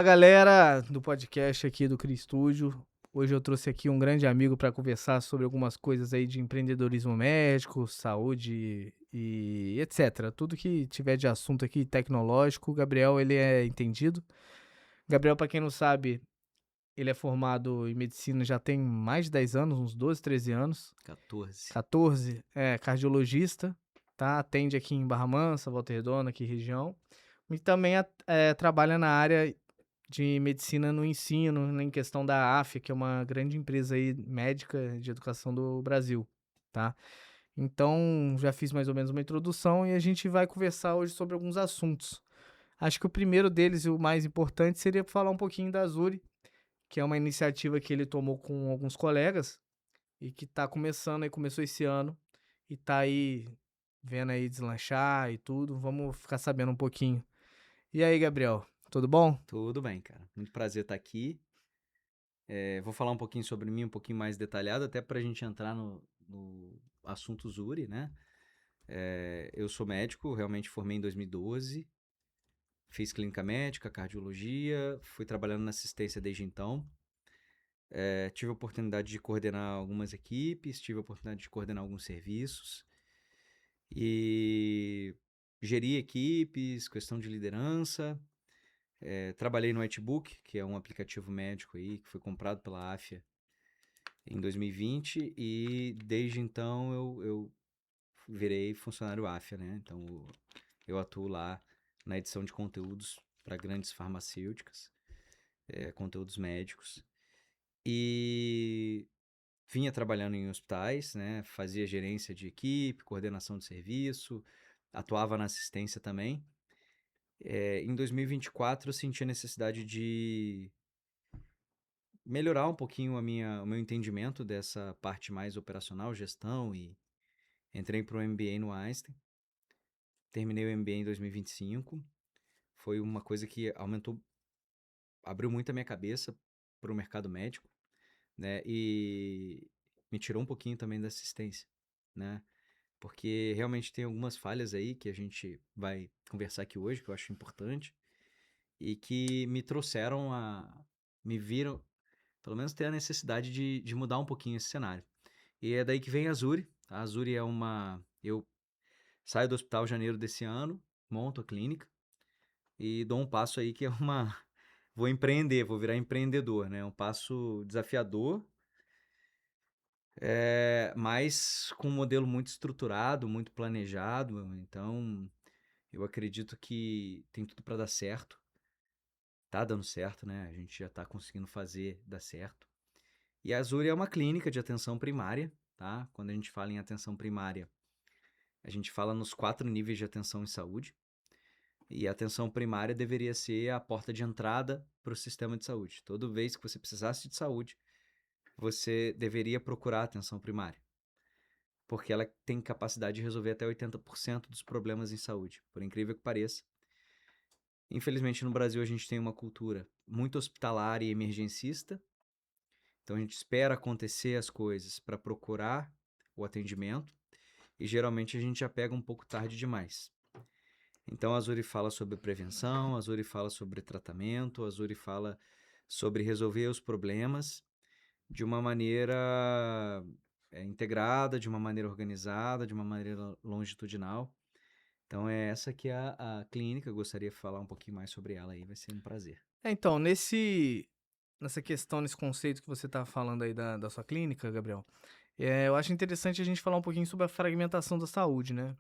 Galera do podcast aqui do Cri Estúdio. Hoje eu trouxe aqui um grande amigo para conversar sobre algumas coisas aí de empreendedorismo médico, saúde e etc. Tudo que tiver de assunto aqui tecnológico, o Gabriel ele é entendido. Gabriel, para quem não sabe, ele é formado em medicina já tem mais de 10 anos, uns 12, 13 anos, 14. 14, é cardiologista, tá? Atende aqui em Barra Mansa, Volta Redonda, aqui região. E também trabalha na área de medicina no ensino, em questão da AFIA, que é uma grande empresa aí médica de educação do Brasil, tá? Então, já fiz mais ou menos uma introdução e a gente vai conversar hoje sobre alguns assuntos. Acho que o primeiro deles e o mais importante seria falar um pouquinho da Azuri, que é uma iniciativa que ele tomou com alguns colegas e que está começando aí, começou esse ano e tá aí vendo aí deslanchar e tudo. Vamos ficar sabendo um pouquinho. E aí, Gabriel, tudo bom? Tudo bem, cara. Muito prazer estar aqui. Vou falar um pouquinho sobre mim, um pouquinho mais detalhado, até para a gente entrar no assunto Zuri, né? Eu sou médico, realmente formei em 2012, fiz clínica médica, cardiologia, fui trabalhando na assistência desde então. Tive a oportunidade de coordenar algumas equipes, tive a oportunidade de coordenar alguns serviços e geri equipes, questão de liderança. Trabalhei no Whitebook, que é um aplicativo médico aí, que foi comprado pela AFIA em 2020 e desde então eu virei funcionário AFIA, né? Então eu atuo lá na edição de conteúdos para grandes farmacêuticas, conteúdos médicos. E vinha trabalhando em hospitais, né? Fazia gerência de equipe, coordenação de serviço, atuava na assistência também. Em 2024 eu senti a necessidade de melhorar um pouquinho o meu entendimento dessa parte mais operacional, gestão, e entrei para o MBA no Einstein. Terminei o MBA em 2025. Foi uma coisa que abriu muito a minha cabeça para o mercado médico, né? E me tirou um pouquinho também da assistência, né? Porque realmente tem algumas falhas aí que a gente vai conversar aqui hoje, que eu acho importante, e que me trouxeram me viram, pelo menos ter a necessidade de mudar um pouquinho esse cenário. E é daí que vem a Azuri. A Azuri é uma. Eu saio do hospital em janeiro desse ano, monto a clínica e dou um passo aí que é uma. Vou empreender, vou virar empreendedor, né? É um passo desafiador, mas com um modelo muito estruturado, muito planejado. Então, eu acredito que tem tudo para dar certo. Tá dando certo, né? A gente já tá conseguindo fazer dar certo. E a Azuri é uma clínica de atenção primária, tá? Quando a gente fala em atenção primária, a gente fala nos 4 níveis de atenção em saúde. E a atenção primária deveria ser a porta de entrada para o sistema de saúde. Toda vez que você precisasse de saúde, você deveria procurar a atenção primária, porque ela tem capacidade de resolver até 80% dos problemas em saúde, por incrível que pareça. Infelizmente, no Brasil, a gente tem uma cultura muito hospitalar e emergencista, então a gente espera acontecer as coisas para procurar o atendimento e geralmente a gente já pega um pouco tarde demais. Então a Zuri fala sobre prevenção, a Zuri fala sobre tratamento, a Zuri fala sobre resolver os problemas de uma maneira integrada, de uma maneira organizada, de uma maneira longitudinal. Então é essa que é a clínica, eu gostaria de falar um pouquinho mais sobre ela aí, vai ser um prazer. Então, nessa questão, nesse conceito que você está falando aí da sua clínica, Gabriel, eu acho interessante a gente falar um pouquinho sobre a fragmentação da saúde, né?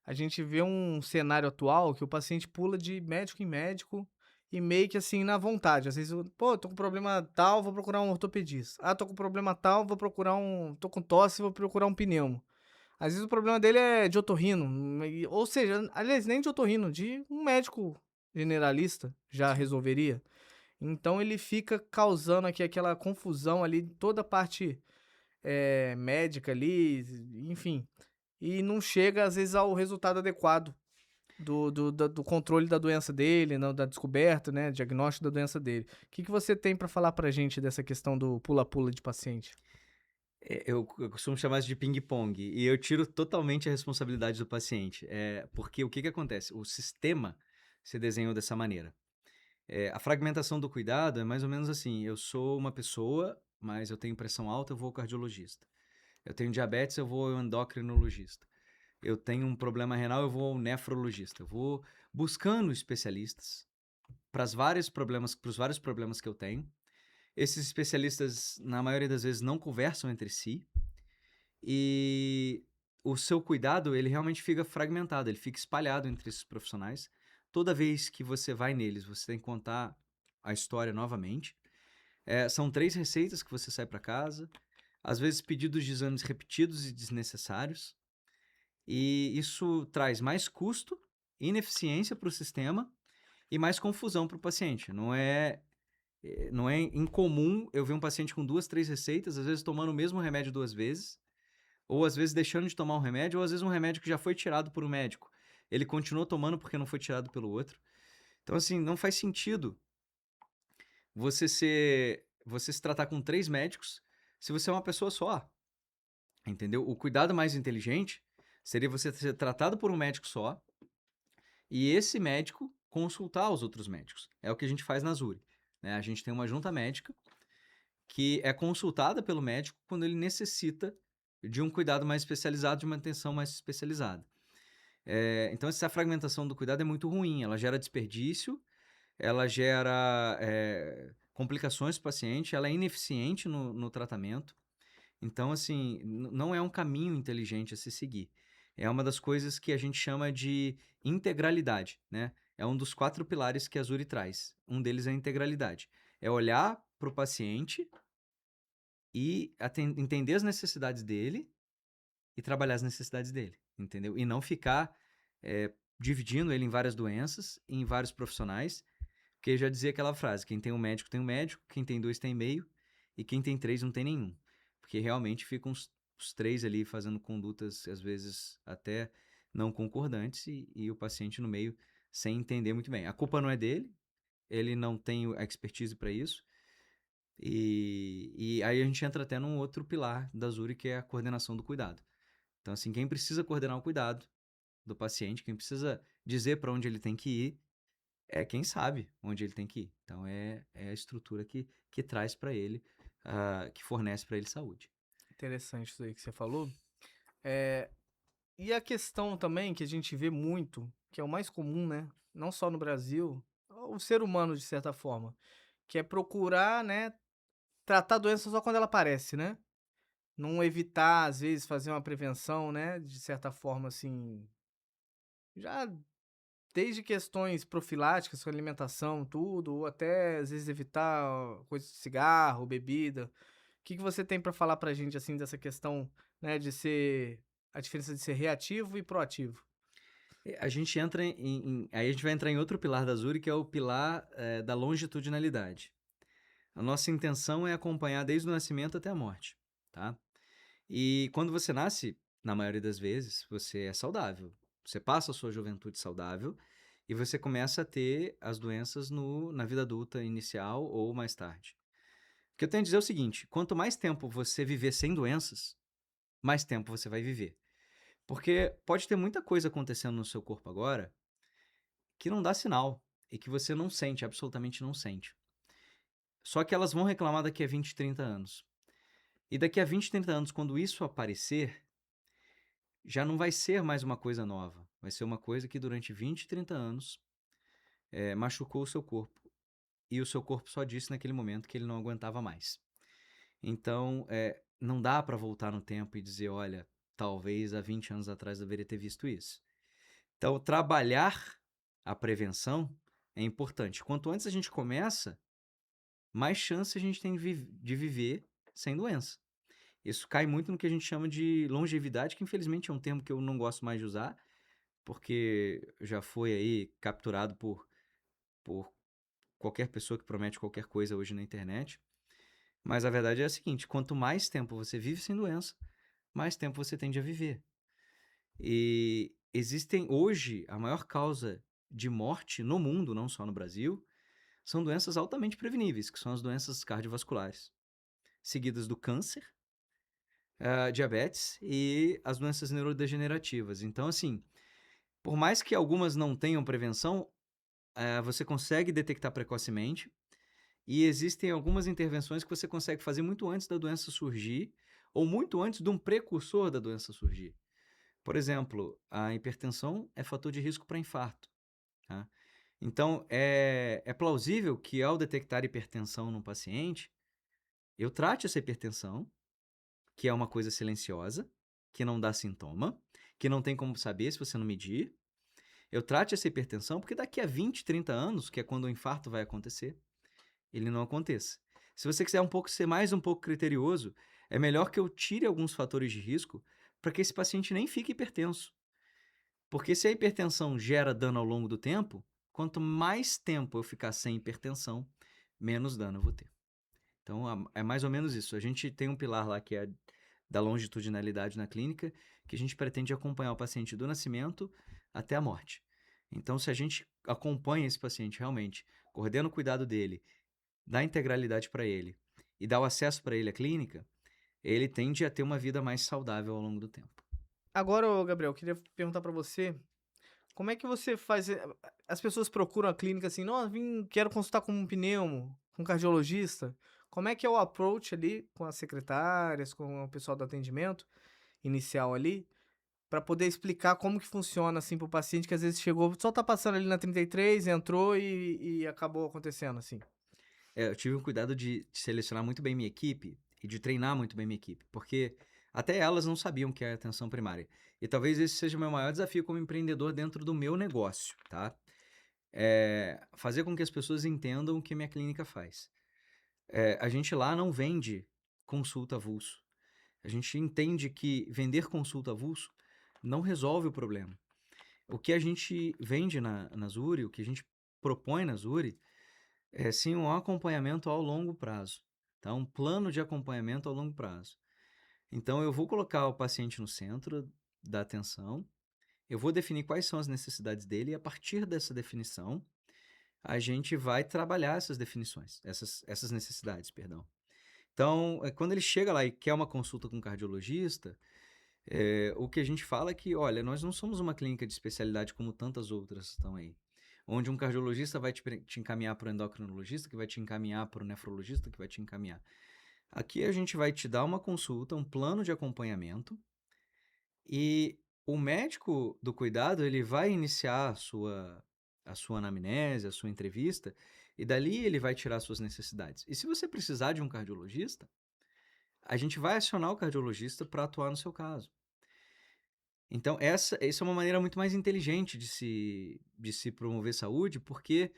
A gente vê um cenário atual que o paciente pula de médico em médico e meio que assim, na vontade. Às vezes, pô, tô com problema tal, vou procurar um ortopedista. Ah, tô com problema tal, vou procurar um. Tô com tosse, vou procurar um pneumo. Às vezes o problema dele é de otorrino, ou seja, aliás, nem de otorrino, de um médico generalista já Sim. resolveria. Então ele fica causando aqui aquela confusão ali, toda a parte médica ali, enfim. E não chega, às vezes, ao resultado adequado do controle da doença dele, não, da descoberta, né? Diagnóstico da doença dele. O que você tem para falar pra gente dessa questão do pula-pula de paciente? Eu costumo chamar isso de ping-pong e eu tiro totalmente a responsabilidade do paciente. Porque o que acontece? O sistema se desenhou dessa maneira. A fragmentação do cuidado é mais ou menos assim: eu sou uma pessoa, mas eu tenho pressão alta, eu vou ao cardiologista. Eu tenho diabetes, eu vou ao endocrinologista. Eu tenho um problema renal, eu vou ao nefrologista. Eu vou buscando especialistas para os vários problemas que eu tenho. Esses especialistas, na maioria das vezes, não conversam entre si e o seu cuidado, ele realmente fica fragmentado, ele fica espalhado entre esses profissionais. Toda vez que você vai neles, você tem que contar a história novamente. São 3 receitas que você sai para casa, às vezes pedidos de exames repetidos e desnecessários, e isso traz mais custo, ineficiência para o sistema e mais confusão para o paciente. Não é incomum eu ver um paciente com 2, 3 receitas, às vezes tomando o mesmo remédio 2 vezes, ou às vezes deixando de tomar um remédio, ou às vezes um remédio que já foi tirado por um médico. Ele continuou tomando porque não foi tirado pelo outro. Então, assim, não faz sentido você se tratar com 3 médicos se você é uma pessoa só, entendeu? O cuidado mais inteligente seria você ser tratado por um médico só e esse médico consultar os outros médicos. É o que a gente faz na Zuri, né? A gente tem uma junta médica que é consultada pelo médico quando ele necessita de um cuidado mais especializado, de uma atenção mais especializada. Então, essa fragmentação do cuidado é muito ruim, ela gera desperdício, ela gera complicações para o paciente, ela é ineficiente no tratamento. Então, assim, não é um caminho inteligente a se seguir. É uma das coisas que a gente chama de integralidade, né? É um dos 4 pilares que a Zuri traz. Um deles é a integralidade. É olhar para o paciente e entender as necessidades dele e trabalhar as necessidades dele, entendeu? E não ficar dividindo ele em várias doenças, em vários profissionais, porque já dizia aquela frase: quem tem tem um médico, quem tem 2 tem meio, e quem tem 3 não tem nenhum. Porque realmente ficam os 3 ali fazendo condutas, às vezes, até não concordantes, e o paciente no meio sem entender muito bem. A culpa não é dele, ele não tem a expertise para isso, e aí a gente entra até num outro pilar da Zuri, que é a coordenação do cuidado. Então, assim, quem precisa coordenar o cuidado do paciente, quem precisa dizer para onde ele tem que ir, é quem sabe onde ele tem que ir. Então, é a estrutura que traz para ele, que fornece para ele saúde. Interessante isso aí que você falou. É, e a questão também que a gente vê muito, que é o mais comum, né? Não só no Brasil, o ser humano, de certa forma, que é procurar, né, tratar a doença só quando ela aparece, né? Não evitar, às vezes, fazer uma prevenção, né? De certa forma, assim, já desde questões profiláticas com alimentação, tudo, ou até, às vezes, evitar coisa de cigarro, bebida. O que que você tem pra falar pra gente, assim, dessa questão, né, de ser a diferença de ser reativo e proativo? A gente entra aí a gente vai entrar em outro pilar da Zuri, que é o pilar da longitudinalidade. A nossa intenção é acompanhar desde o nascimento até a morte, tá? E quando você nasce, na maioria das vezes, você é saudável. Você passa a sua juventude saudável e você começa a ter as doenças na vida adulta inicial ou mais tarde. O que eu tenho a dizer é o seguinte: quanto mais tempo você viver sem doenças, mais tempo você vai viver. Porque pode ter muita coisa acontecendo no seu corpo agora que não dá sinal e que você não sente, absolutamente não sente. Só que elas vão reclamar daqui a 20, 30 anos. E daqui a 20, 30 anos, quando isso aparecer, já não vai ser mais uma coisa nova. Vai ser uma coisa que durante 20, 30 anos machucou o seu corpo. E o seu corpo só disse naquele momento que ele não aguentava mais. Então, não dá para voltar no tempo e dizer: olha, talvez há 20 anos atrás eu deveria ter visto isso. Então, trabalhar a prevenção é importante. Quanto antes a gente começa, mais chance a gente tem de viver sem doença. Isso cai muito no que a gente chama de longevidade, que infelizmente é um termo que eu não gosto mais de usar, porque já foi aí capturado por qualquer pessoa que promete qualquer coisa hoje na internet. Mas a verdade é a seguinte: quanto mais tempo você vive sem doença, mais tempo você tende a viver. E existem hoje a maior causa de morte no mundo, não só no Brasil, são doenças altamente preveníveis, que são as doenças cardiovasculares, seguidas do câncer, diabetes e as doenças neurodegenerativas. Então, assim, por mais que algumas não tenham prevenção, você consegue detectar precocemente e existem algumas intervenções que você consegue fazer muito antes da doença surgir ou muito antes de um precursor da doença surgir. Por exemplo, a hipertensão é fator de risco para infarto, tá? Então, é plausível que ao detectar hipertensão num paciente, eu trate essa hipertensão, que é uma coisa silenciosa, que não dá sintoma, que não tem como saber se você não medir. Eu trate essa hipertensão porque daqui a 20, 30 anos, que é quando o infarto vai acontecer, ele não aconteça. Se você quiser ser mais um pouco criterioso, é melhor que eu tire alguns fatores de risco para que esse paciente nem fique hipertenso. Porque se a hipertensão gera dano ao longo do tempo, quanto mais tempo eu ficar sem hipertensão, menos dano eu vou ter. Então, é mais ou menos isso. A gente tem um pilar lá que é da longitudinalidade na clínica, que a gente pretende acompanhar o paciente do nascimento até a morte. Então, se a gente acompanha esse paciente realmente, coordena o cuidado dele, dá integralidade para ele e dá o acesso para ele à clínica, ele tende a ter uma vida mais saudável ao longo do tempo. Agora, ô Gabriel, eu queria perguntar pra você, como é que você faz as pessoas procuram a clínica assim: "Nossa, quero consultar com um pneumo, com um cardiologista". Como é que é o approach ali com as secretárias, com o pessoal do atendimento inicial ali, pra poder explicar como que funciona, assim, para o paciente que às vezes chegou, só tá passando ali na 33, entrou e acabou acontecendo, assim? Eu tive um cuidado de selecionar muito bem minha equipe e de treinar muito bem minha equipe, porque até elas não sabiam o que é atenção primária. E talvez esse seja o meu maior desafio como empreendedor dentro do meu negócio, tá? Fazer com que as pessoas entendam o que minha clínica faz. A gente lá não vende consulta avulso. A gente entende que vender consulta avulso não resolve o problema. O que a gente vende na Zuri, o que a gente propõe na Zuri, é sim um acompanhamento ao longo prazo, tá? Um plano de acompanhamento ao longo prazo. Então, eu vou colocar o paciente no centro da atenção, eu vou definir quais são as necessidades dele e a partir dessa definição, a gente vai trabalhar essas definições, essas necessidades, perdão. Então, quando ele chega lá e quer uma consulta com um cardiologista, o que a gente fala é que, olha, nós não somos uma clínica de especialidade como tantas outras estão aí. Onde um cardiologista vai te encaminhar para o endocrinologista, que vai te encaminhar para o nefrologista, que vai te encaminhar. Aqui a gente vai te dar uma consulta, um plano de acompanhamento, e o médico do cuidado, ele vai iniciar a sua anamnese, a sua entrevista, e dali ele vai tirar suas necessidades. E se você precisar de um cardiologista, a gente vai acionar o cardiologista para atuar no seu caso. Então, essa é uma maneira muito mais inteligente de se promover saúde, porque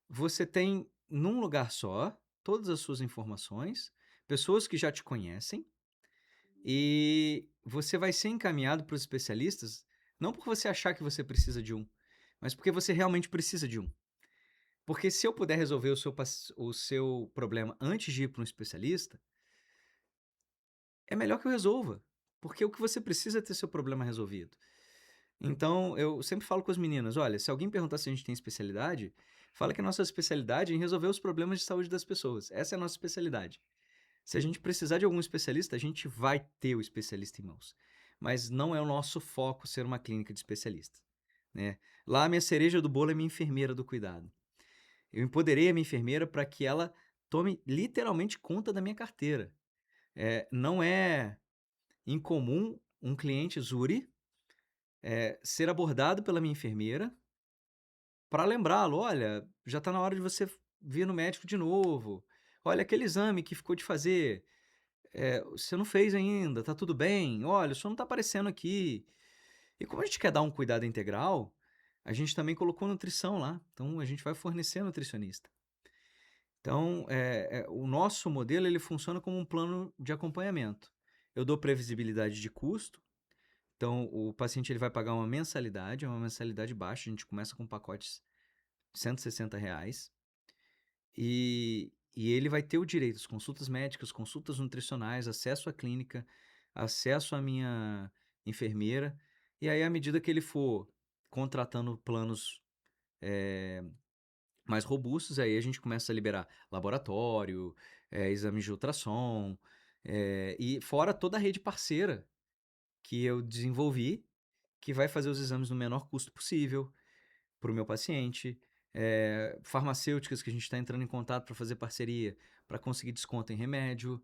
você tem num lugar só todas as suas informações, pessoas que já te conhecem, e você vai ser encaminhado para os especialistas, não por você achar que você precisa de um, mas porque você realmente precisa de um. Porque se eu puder resolver o seu problema antes de ir para um especialista, é melhor que eu resolva. Porque o que você precisa é ter seu problema resolvido. Então, eu sempre falo com as meninas: olha, se alguém perguntar se a gente tem especialidade, fala que a nossa especialidade é em resolver os problemas de saúde das pessoas. Essa é a nossa especialidade. Se a gente precisar de algum especialista, a gente vai ter o especialista em mãos. Mas não é o nosso foco ser uma clínica de especialistas, né? Lá, a minha cereja do bolo é minha enfermeira do cuidado. Eu empoderei a minha enfermeira para que ela tome literalmente conta da minha carteira. Não é incomum um cliente Zuri ser abordado pela minha enfermeira para lembrá-lo: olha, já está na hora de você vir no médico de novo. Olha, aquele exame que ficou de fazer, você não fez ainda, tá tudo bem? Olha, o senhor não está aparecendo aqui. E como a gente quer dar um cuidado integral, a gente também colocou nutrição lá. Então, a gente vai fornecer nutricionista. Então, o nosso modelo ele funciona como um plano de acompanhamento. Eu dou previsibilidade de custo. Então, o paciente ele vai pagar uma mensalidade, é uma mensalidade baixa. A gente começa com pacotes de R$ 160. E ele vai ter o direito às consultas médicas, consultas nutricionais, acesso à clínica, acesso à minha enfermeira. E aí, à medida que ele for contratando planos mais robustos, aí a gente começa a liberar laboratório, exames de ultrassom, e fora toda a rede parceira que eu desenvolvi, que vai fazer os exames no menor custo possível para o meu paciente. Farmacêuticas que a gente está entrando em contato para fazer parceria, para conseguir desconto em remédio.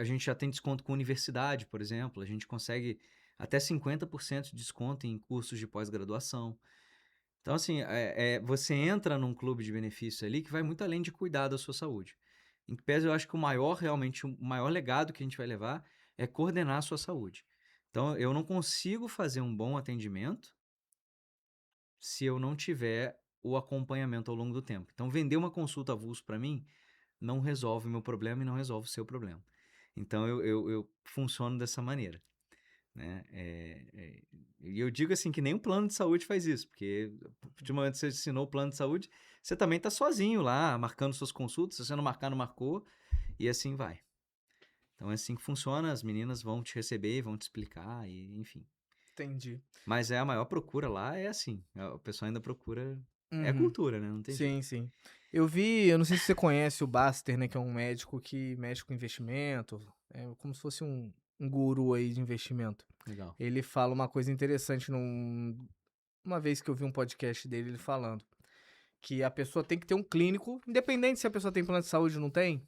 A gente já tem desconto com universidade, por exemplo. A gente consegue até 50% de desconto em cursos de pós-graduação. Então, assim, você entra num clube de benefícios ali que vai muito além de cuidar da sua saúde. Em que pese, eu acho que realmente, o maior legado que a gente vai levar é coordenar a sua saúde. Então, eu não consigo fazer um bom atendimento se eu não tiver o acompanhamento ao longo do tempo. Então, vender uma consulta avulso para mim não resolve o meu problema e não resolve o seu problema. Então, eu funciono dessa maneira, né? E eu digo assim que nem o plano de saúde faz isso, porque a partir do momento que você assinou o plano de saúde, você também está sozinho lá, marcando suas consultas. Se você não marcar, não marcou, e assim vai. Então, é assim que funciona. As meninas vão te receber, vão te explicar, e enfim. Entendi. Mas a maior procura lá é assim. O pessoal ainda procura. É Uhum. cultura, né? Não tem jeito. Sim, sim. Eu não sei se você conhece o Baster, né, que é um médico que mexe com investimento, é como se fosse um guru aí de investimento. Legal. Ele fala uma coisa interessante uma vez que eu vi um podcast dele, ele falando que a pessoa tem que ter um clínico, independente se a pessoa tem plano de saúde ou não tem.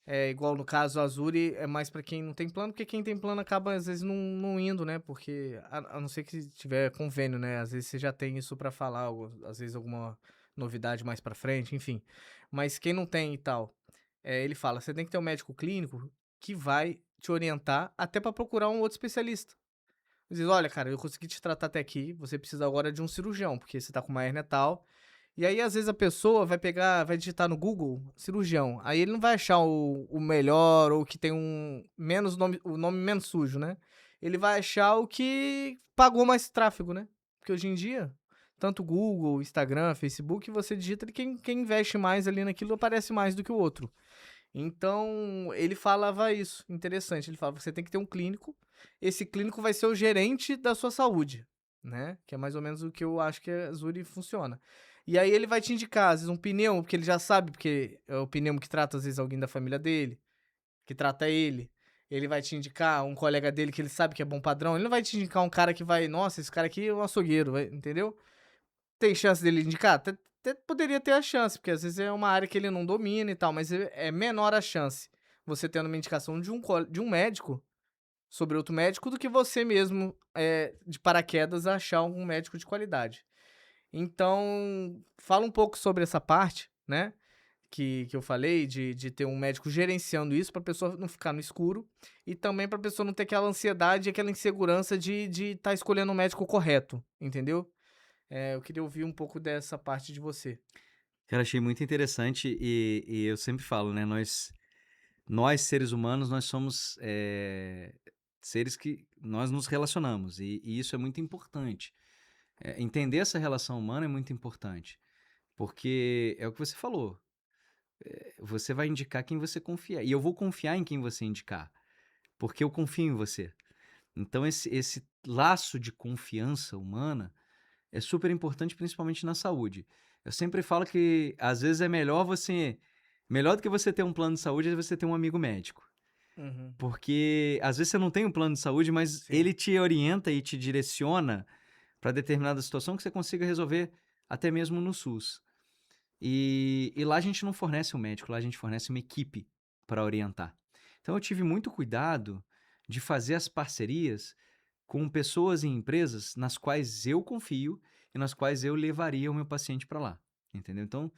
É igual no caso, a Azuri é mais pra quem não tem plano, porque quem tem plano acaba às vezes não indo, né? Porque a não ser que tiver convênio, né? Às vezes você já tem isso pra falar, ou às vezes alguma novidade mais pra frente, enfim. Mas quem não tem e tal, ele fala, você tem que ter um médico clínico que vai te orientar até pra procurar um outro especialista. Diz, olha, cara, eu consegui te tratar até aqui, você precisa agora de um cirurgião, porque você tá com uma hérnia tal. E aí, às vezes, a pessoa vai pegar, vai digitar no Google cirurgião. Aí ele não vai achar o melhor ou o que tem o nome menos sujo, né? Ele vai achar o que pagou mais tráfego, né? Porque hoje em dia, tanto Google, Instagram, Facebook, você digita e quem investe mais ali naquilo aparece mais do que o outro. Então, ele falava isso, interessante. Ele falava que você tem que ter um clínico. Esse clínico vai ser o gerente da sua saúde, né? Que é mais ou menos o que eu acho que a Zuri funciona. E aí ele vai te indicar, às vezes, um pneu, porque ele já sabe, porque é o pneu que trata, às vezes, alguém da família dele, que trata ele. Ele vai te indicar um colega dele que ele sabe que é bom padrão. Ele não vai te indicar um cara que vai, nossa, esse cara aqui é um açougueiro, entendeu? Tem chance dele indicar? Até poderia ter a chance, porque às vezes é uma área que ele não domina e tal, mas é menor a chance você tendo uma indicação de um médico sobre outro médico do que você mesmo, de paraquedas, achar um médico de qualidade. Então, fala um pouco sobre essa parte, né? Que eu falei, de ter um médico gerenciando isso para a pessoa não ficar no escuro e também para a pessoa não ter aquela ansiedade e aquela insegurança de estar escolhendo o médico correto, entendeu? Eu queria ouvir um pouco dessa parte de você. Cara, achei muito interessante e eu sempre falo, né? Nós seres humanos, nós somos seres que nós nos relacionamos e isso é muito importante. Entender essa relação humana é muito importante, porque é o que você falou. Você vai indicar quem você confia e eu vou confiar em quem você indicar, porque eu confio em você. Então esse laço de confiança humana é super importante, principalmente na saúde. Eu sempre falo que às vezes é melhor do que você ter um plano de saúde é você ter um amigo médico. Uhum. Porque às vezes você não tem um plano de saúde, mas Sim. ele te orienta e te direciona para determinada situação que você consiga resolver até mesmo no SUS. E lá a gente não fornece um médico, lá a gente fornece uma equipe para orientar. Então eu tive muito cuidado de fazer as parcerias com pessoas e empresas nas quais eu confio e nas quais eu levaria o meu paciente para lá, entendeu? Então,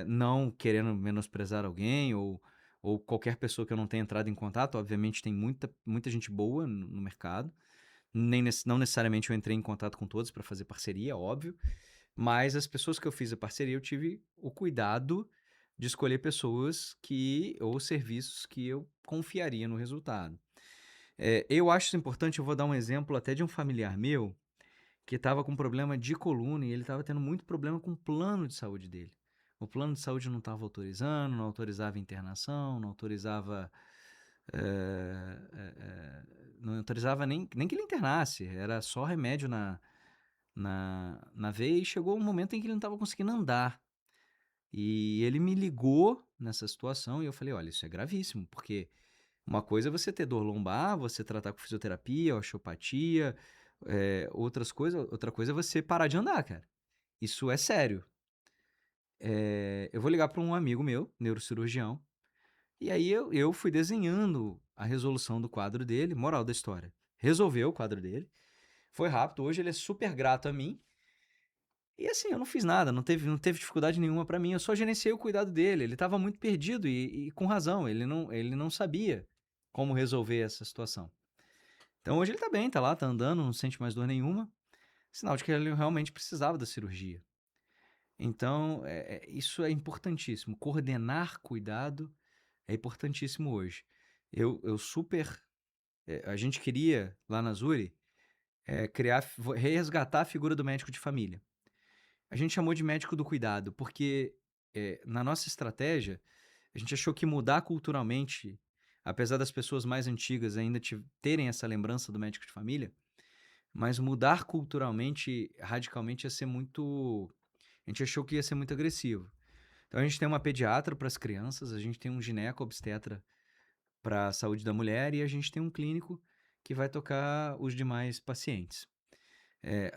não querendo menosprezar alguém ou qualquer pessoa que eu não tenha entrado em contato, obviamente tem muita gente boa no mercado, não necessariamente eu entrei em contato com todos para fazer parceria, óbvio, mas as pessoas que eu fiz a parceria, eu tive o cuidado de escolher pessoas ou serviços que eu confiaria no resultado. Eu acho isso importante, eu vou dar um exemplo até de um familiar meu que estava com problema de coluna e ele estava tendo muito problema com o plano de saúde dele. O plano de saúde não estava autorizando, não autorizava internação, não autorizava nem que ele internasse, era só remédio na veia e chegou um momento em que ele não estava conseguindo andar. E ele me ligou nessa situação e eu falei, olha, isso é gravíssimo, porque uma coisa é você ter dor lombar, você tratar com fisioterapia, osteopatia, outra coisa é você parar de andar, cara. isso é sério. Eu vou ligar para um amigo meu, neurocirurgião, e aí eu fui desenhando a resolução do quadro dele, moral da história. Resolveu o quadro dele, foi rápido, hoje ele é super grato a mim. E assim, eu não fiz nada, não teve dificuldade nenhuma para mim, eu só gerenciei o cuidado dele. Ele estava muito perdido e com razão, ele não sabia como resolver essa situação. Então hoje ele tá bem, tá lá, tá andando, não sente mais dor nenhuma, sinal de que ele realmente precisava da cirurgia. Então, isso é importantíssimo. Coordenar cuidado é importantíssimo hoje. Eu super. A gente queria, lá na Zuri, resgatar a figura do médico de família. A gente chamou de médico do cuidado, porque na nossa estratégia, a gente achou que mudar culturalmente, apesar das pessoas mais antigas ainda terem essa lembrança do médico de família, mas mudar culturalmente, radicalmente, ia ser muito. A gente achou que ia ser muito agressivo. Então a gente tem uma pediatra para as crianças, a gente tem um gineco-obstetra para a saúde da mulher e a gente tem um clínico que vai tocar os demais pacientes.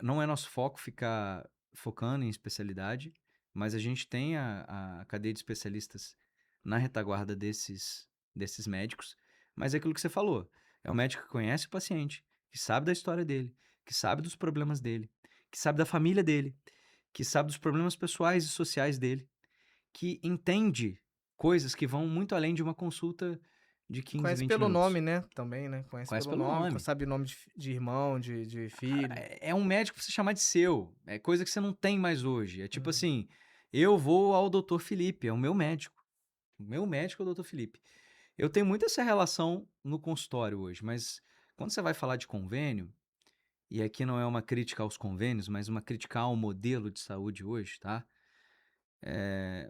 Não é nosso foco ficar focando em especialidade, mas a gente tem a cadeia de especialistas na retaguarda desses médicos. Mas é aquilo que você falou: é o médico que conhece o paciente, que sabe da história dele, que sabe dos problemas dele, que sabe da família dele, que sabe dos problemas pessoais e sociais dele, que entende coisas que vão muito além de uma consulta de 15, Conhece 20 pelo nome, minutos. né, também, né, conhece Conhece pelo pelo nome, nome. sabe nome de irmão, de Cara, filho. é um médico pra você chamar de seu. É coisa que você não tem mais hoje. É tipo Uhum. assim, eu vou ao doutor Felipe, é o meu médico. O meu médico é o doutor Felipe. Eu tenho muito essa relação no consultório hoje, mas quando você vai falar de convênio, e aqui não é uma crítica aos convênios, mas uma crítica ao modelo de saúde hoje, tá?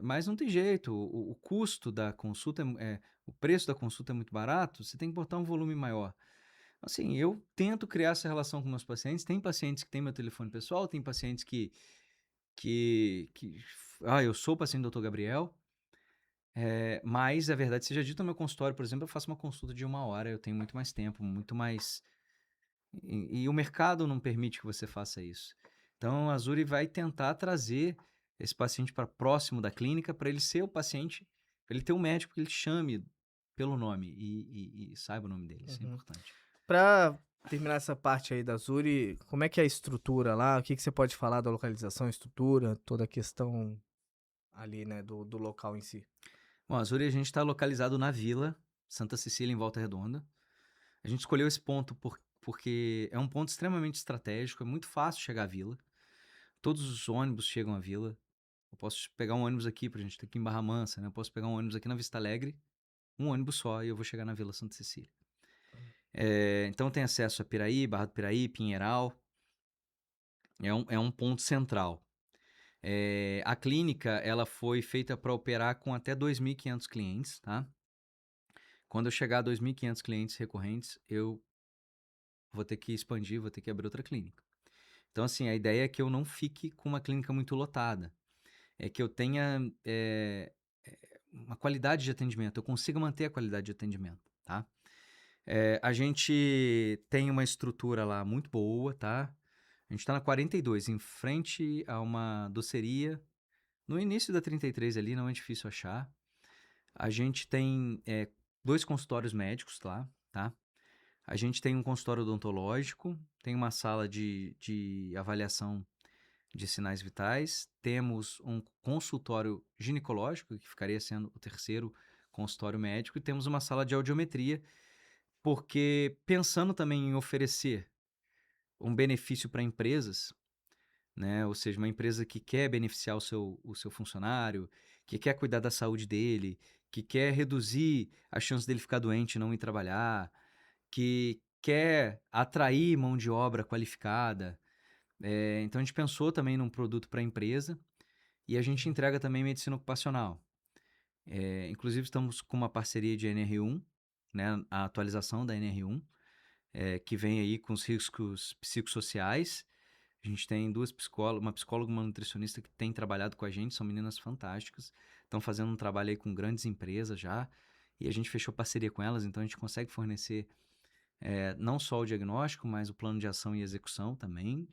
Mas não tem jeito, o custo da consulta, o preço da consulta é muito barato, você tem que botar um volume maior. Assim, eu tento criar essa relação com meus pacientes. Tem pacientes que têm meu telefone pessoal, tem pacientes que eu sou paciente do Dr. Gabriel, mas a verdade seja dita, no meu consultório, por exemplo, eu faço uma consulta de 1 hora, eu tenho muito mais tempo, muito mais. E o mercado não permite que você faça isso. Então, a Zuri vai tentar trazer esse paciente para próximo da clínica, para ele ser o paciente, para ele ter um médico que ele chame pelo nome e saiba o nome dele. Isso é Uhum. importante. Pra terminar essa parte aí da Zuri, como é que é a estrutura lá? O que que você pode falar da localização, estrutura, toda a questão ali, né, do local em si? Bom, a Zuri, a gente está localizado na Vila Santa Cecília, em Volta Redonda. A gente escolheu esse ponto porque é um ponto extremamente estratégico, é muito fácil chegar à Vila. Todos os ônibus chegam à Vila. Eu posso pegar um ônibus aqui, pra gente ter aqui em Barra Mansa, né? Eu posso pegar um ônibus aqui na Vista Alegre, um ônibus só, e eu vou chegar na Vila Santa Cecília. Então tem acesso a Piraí, Barra do Piraí, Pinheiral. É um ponto central. A clínica, ela foi feita para operar com até 2.500 clientes, tá? Quando eu chegar a 2.500 clientes recorrentes, eu vou ter que expandir, vou ter que abrir outra clínica. Então, assim, a ideia é que eu não fique com uma clínica muito lotada. É que eu tenha uma qualidade de atendimento, eu consiga manter a qualidade de atendimento, tá? A gente tem uma estrutura lá muito boa, tá? A gente está na 42, em frente a uma doceria. No início da 33 ali, não é difícil achar. A gente tem 2 consultórios médicos lá, tá? A gente tem um consultório odontológico, tem uma sala de avaliação de sinais vitais, temos um consultório ginecológico, que ficaria sendo o terceiro consultório médico, e temos uma sala de audiometria, porque pensando também em oferecer um benefício para empresas, né? Ou seja, uma empresa que quer beneficiar o seu funcionário, que quer cuidar da saúde dele, que quer reduzir a chance dele ficar doente e não ir trabalhar, que quer atrair mão de obra qualificada. Então a gente pensou também num produto para a empresa e a gente Uhum. entrega também medicina ocupacional. Inclusive estamos com uma parceria de NR1, né, a atualização da NR1, que vem aí com os riscos psicossociais. A gente tem uma psicóloga e uma nutricionista que tem trabalhado com a gente, são meninas fantásticas, estão fazendo um trabalho aí com grandes empresas já, e a gente fechou parceria com elas, então a gente consegue fornecer não só o diagnóstico, mas o plano de ação e execução também,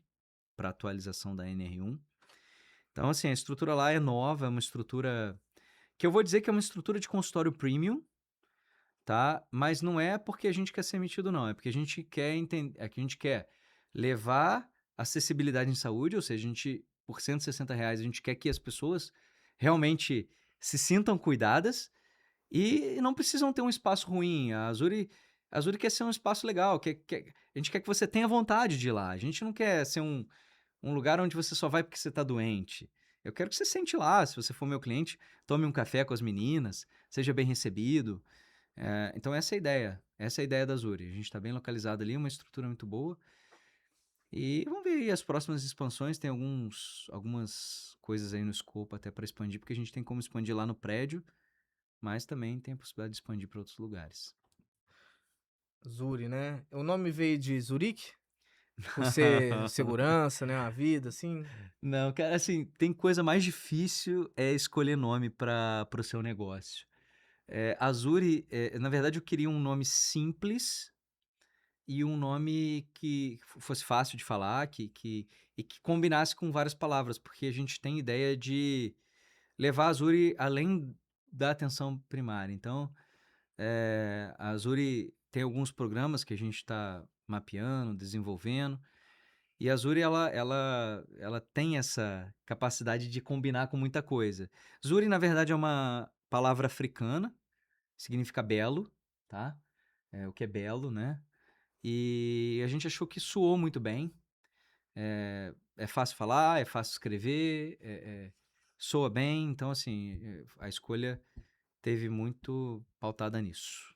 para atualização da NR1. Então, assim, a estrutura lá é nova, é uma estrutura que eu vou dizer que é uma estrutura de consultório premium, tá? Mas não é porque a gente quer ser metido, não. É porque a gente quer entender, é que a gente quer levar acessibilidade em saúde, ou seja, a gente, por R$ 160, a gente quer que as pessoas realmente se sintam cuidadas e não precisam ter um espaço ruim. A Azuri quer ser um espaço legal, a gente quer que você tenha vontade de ir lá. A gente não quer ser um lugar onde você só vai porque você está doente. Eu quero que você sente lá, se você for meu cliente, tome um café com as meninas, seja bem recebido. Então essa é a ideia. Essa é a ideia da Azuri. A gente está bem localizado ali, uma estrutura muito boa. E vamos ver aí as próximas expansões. Tem algumas coisas aí no escopo até para expandir, porque a gente tem como expandir lá no prédio, mas também tem a possibilidade de expandir para outros lugares. Zuri, né? O nome veio de Zurique? Por ser segurança, né? A vida, assim. Não, cara, assim, tem coisa mais difícil é escolher nome para o seu negócio. Azuri, na verdade, eu queria um nome simples e um nome que fosse fácil de falar, e que combinasse com várias palavras, porque a gente tem ideia de levar a Azuri além da atenção primária. Então, a Azuri tem alguns programas que a gente está mapeando, desenvolvendo, e a Zuri, ela tem essa capacidade de combinar com muita coisa. Zuri, na verdade, é uma palavra africana, significa belo, tá? O que é belo, né? E a gente achou que soou muito bem. É fácil falar, é fácil escrever, soa bem. Então, assim, a escolha teve muito pautada nisso.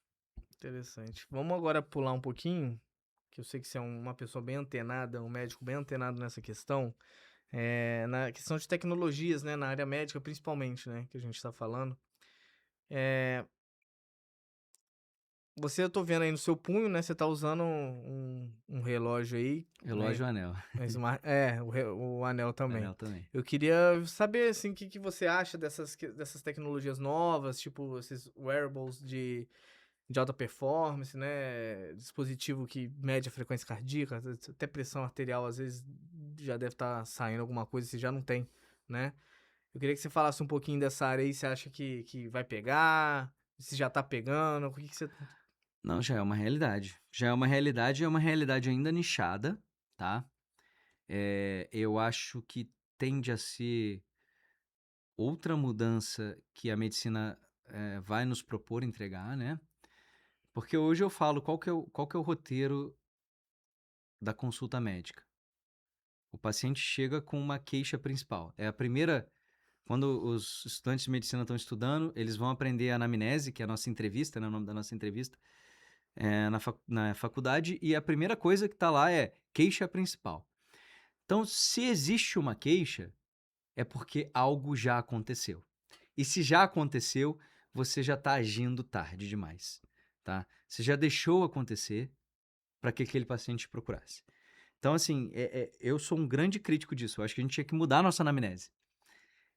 Interessante. Vamos agora pular um pouquinho, que eu sei que você é uma pessoa bem antenada, um médico bem antenado nessa questão. Na questão de tecnologias, né? Na área médica, principalmente, né? Que a gente está falando. É, eu tô vendo aí no seu punho, né? Você tá usando um relógio aí, né? Relógio e anel. O anel também. Anel também. Eu queria saber, assim, o que você acha dessas tecnologias novas, tipo esses wearables de alta performance, né? Dispositivo que mede a frequência cardíaca, até pressão arterial, às vezes já deve estar saindo alguma coisa, se já não tem, né? Eu queria que você falasse um pouquinho dessa área aí, você acha que vai pegar? Se já tá pegando, o que você... Não, já é uma realidade. Já é uma realidade e é uma realidade ainda nichada, tá? Eu acho que tende a ser outra mudança que a medicina vai nos propor entregar, né? Porque hoje eu falo qual que é o roteiro da consulta médica. O paciente chega com uma queixa principal. É a primeira. Quando os estudantes de medicina estão estudando, eles vão aprender a anamnese, que é a nossa entrevista, né? O nome da nossa entrevista, na faculdade, e a primeira coisa que está lá é queixa principal. Então, se existe uma queixa, é porque algo já aconteceu. E se já aconteceu, você já está agindo tarde demais, tá? Você já deixou acontecer para que aquele paciente te procurasse. Então, assim, eu sou um grande crítico disso. Eu acho que a gente tinha que mudar a nossa anamnese.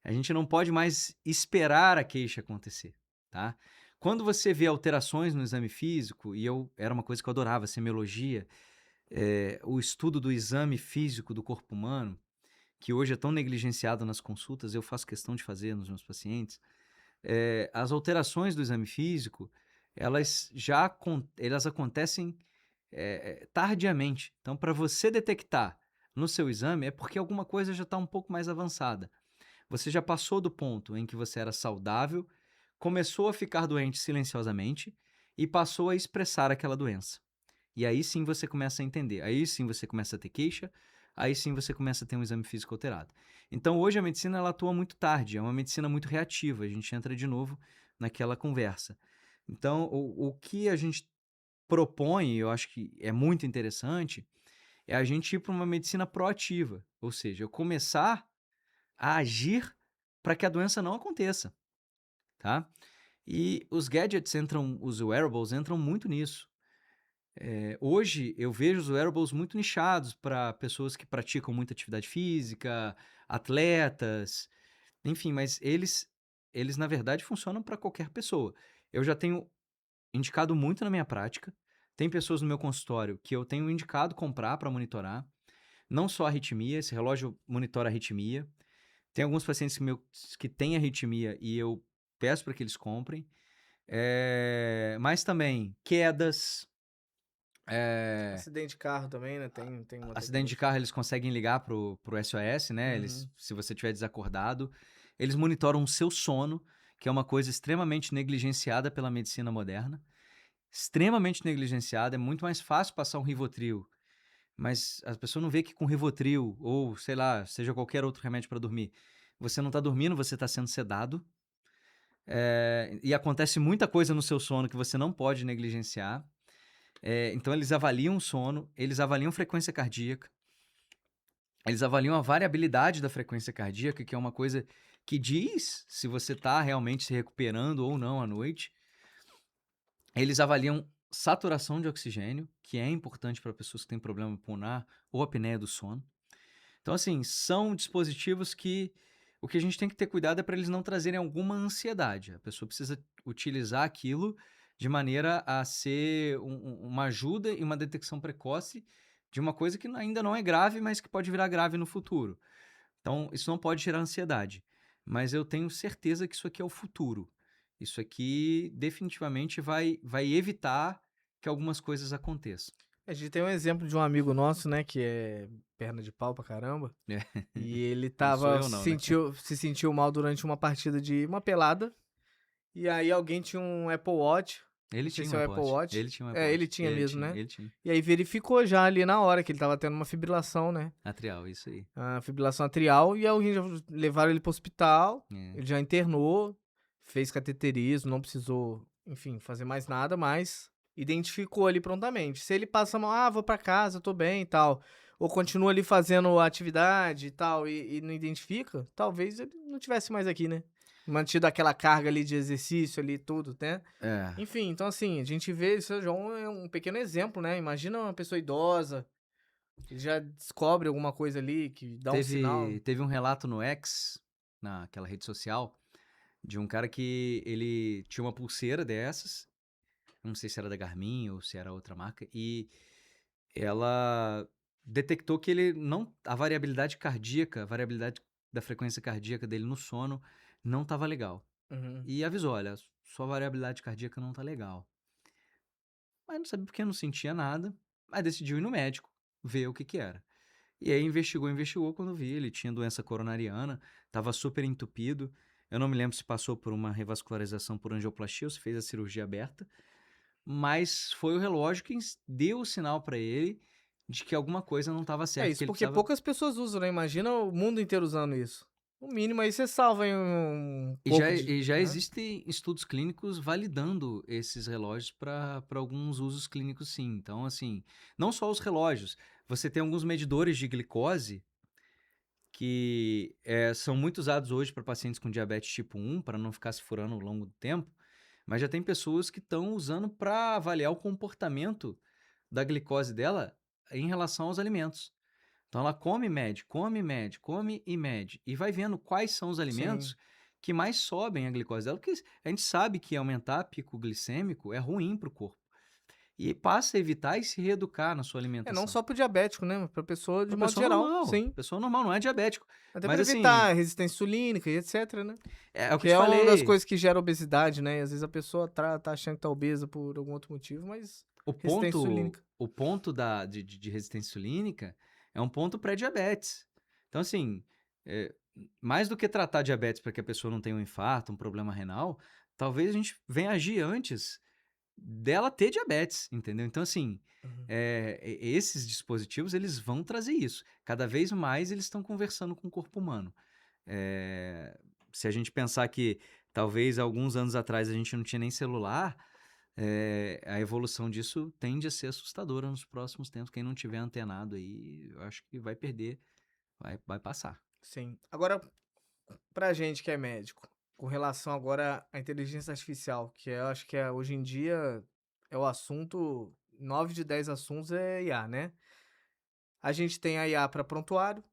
A gente não pode mais esperar a queixa acontecer, tá? Quando você vê alterações no exame físico, e era uma coisa que eu adorava, semiologia, o estudo do exame físico do corpo humano, que hoje é tão negligenciado nas consultas, eu faço questão de fazer nos meus pacientes. As alterações do exame físico, elas acontecem tardiamente. Então, para você detectar no seu exame, é porque alguma coisa já está um pouco mais avançada. Você já passou do ponto em que você era saudável, começou a ficar doente silenciosamente e passou a expressar aquela doença. E aí sim você começa a entender, aí sim você começa a ter queixa, aí sim você começa a ter um exame físico alterado. Então hoje a medicina ela atua muito tarde, é uma medicina muito reativa, a gente entra de novo naquela conversa. Então o que a gente propõe, eu acho que é muito interessante, é a gente ir para uma medicina proativa, ou seja, eu começar a agir para que a doença não aconteça, tá? E os gadgets os wearables entram muito nisso. Hoje eu vejo os wearables muito nichados para pessoas que praticam muita atividade física, atletas, enfim, mas eles na verdade funcionam para qualquer pessoa. Eu já tenho indicado muito na minha prática. Tem pessoas no meu consultório que eu tenho indicado comprar para monitorar, não só a arritmia, esse relógio monitora a arritmia. Tem alguns pacientes meus que têm arritmia e eu peço para que eles comprem. Mas também quedas, eh, Acidente de carro também, né? Tem uma acidente de tecnologia. carro, eles conseguem ligar pro SOS, né? Uhum. Se você estiver desacordado. Eles monitoram o seu sono, que é uma coisa extremamente negligenciada pela medicina moderna. Extremamente negligenciada. É muito mais fácil passar um Rivotril. Mas a pessoa não vê que com Rivotril, ou sei lá, seja qualquer outro remédio para dormir, você não está dormindo, você está sendo sedado. E acontece muita coisa no seu sono que você não pode negligenciar. Então, eles avaliam o sono, eles avaliam frequência cardíaca, eles avaliam a variabilidade da frequência cardíaca, que é uma coisa que diz se você está realmente se recuperando ou não à noite. Eles avaliam saturação de oxigênio, que é importante para pessoas que têm problema pulmonar ou apneia do sono. Então, assim, são dispositivos que o que a gente tem que ter cuidado é para eles não trazerem alguma ansiedade. A pessoa precisa utilizar aquilo de maneira a ser uma ajuda e uma detecção precoce de uma coisa que ainda não é grave, mas que pode virar grave no futuro. Então, isso não pode gerar ansiedade. Mas eu tenho certeza que isso aqui é o futuro. Isso aqui definitivamente vai evitar que algumas coisas aconteçam. A gente tem um exemplo de um amigo nosso, né? Que é perna de pau pra caramba. É, E ele não sou tava, eu não, né? se sentiu mal durante uma partida de uma pelada. E aí alguém tinha um Apple Watch. Não Ele sei tinha se um é o Apple Apple Watch. Watch. Ele tinha um Apple É, ele Watch. tinha mesmo, né? Ele tinha. E aí verificou já ali na hora que ele tava tendo uma fibrilação, né? Atrial, isso aí. A fibrilação atrial. E alguém já levaram ele pro hospital. É. Ele já internou, fez cateterismo, não precisou, enfim, fazer mais nada, mas identificou ali prontamente. Se ele passa mal, vou pra casa, tô bem e tal, ou continua ali fazendo a atividade e tal, e não identifica, talvez ele não tivesse mais aqui, né? Mantido aquela carga ali de exercício ali, tudo, né? É. Enfim, então assim, a gente vê, isso já é um pequeno exemplo, né? Imagina uma pessoa idosa, que já descobre alguma coisa ali, que dá um sinal. Teve um relato no X, naquela rede social, de um cara que ele tinha uma pulseira dessas, não sei se era da Garmin ou se era outra marca, e ela detectou que ele não, a variabilidade cardíaca, a variabilidade da frequência cardíaca dele no sono não estava legal. Uhum. E avisou, olha, sua variabilidade cardíaca não tá legal. Mas não sabia porque não sentia nada, mas decidiu ir no médico, ver o que que era. E aí investigou, quando vi, ele tinha doença coronariana, estava super entupido. Eu não me lembro se passou por uma revascularização por angioplastia ou se fez a cirurgia aberta, mas foi o relógio que deu o sinal para ele de que alguma coisa não estava É certa, isso que ele porque precisava. poucas pessoas usam, né? Imagina o mundo inteiro usando isso. No mínimo aí você salva aí um E pouco de, já né? existem estudos clínicos validando esses relógios para alguns usos clínicos, sim. Então, assim, não só os relógios, você tem alguns medidores de glicose que são muito usados hoje para pacientes com diabetes tipo 1, para não ficar se furando ao longo do tempo, mas já tem pessoas que estão usando para avaliar o comportamento da glicose dela em relação aos alimentos. Então ela come, mede, come, mede, come e mede, e vai vendo quais são os Sim. alimentos que mais sobem a glicose dela, porque a gente sabe que aumentar pico glicêmico é ruim para o corpo. E passa a evitar e se reeducar na sua É não alimentação. só pro diabético, né? Mas pra pessoa de Para modo geral, sim. pessoa normal, não é diabético. Até Mas pra assim, evitar resistência insulínica e etc, né? é o que Que eu te é uma das falei. coisas que gera obesidade, né? E às vezes a pessoa tá achando que tá obesa por algum outro motivo, mas resistência insulínica. O ponto de resistência insulínica é um ponto pré-diabetes. Então, assim, é, mais do que tratar diabetes para que a pessoa não tenha um infarto, um problema renal, talvez a gente venha agir antes dela ter diabetes, entendeu? Então, assim, Uhum. esses dispositivos, eles vão trazer isso. Cada vez mais eles estão conversando com o corpo humano. É, se a gente pensar que talvez alguns anos atrás a gente não tinha nem celular, a evolução disso tende a ser assustadora nos próximos tempos. Quem não tiver antenado aí, eu acho que vai perder, vai passar. Sim. Agora, pra gente que é médico, com relação agora à inteligência artificial, que eu acho que hoje em dia é o assunto, 9 de 10 assuntos é IA, né? A gente tem a IA para prontuário,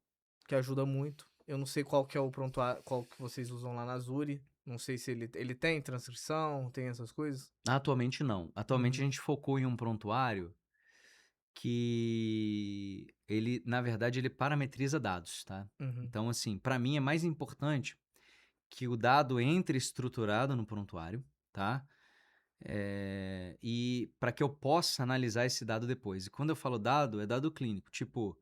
que ajuda muito. Eu não sei qual que é o prontuário, qual que vocês usam lá na Zuri. Não sei se ele tem transcrição, tem essas coisas. Atualmente não. Atualmente a Uhum. gente focou em um prontuário que ele, na verdade, ele parametriza dados, tá? Uhum. Então, assim, para mim é mais importante que o dado entre estruturado no prontuário, tá? E para que eu possa analisar esse dado depois. E quando eu falo dado, é dado clínico. Tipo,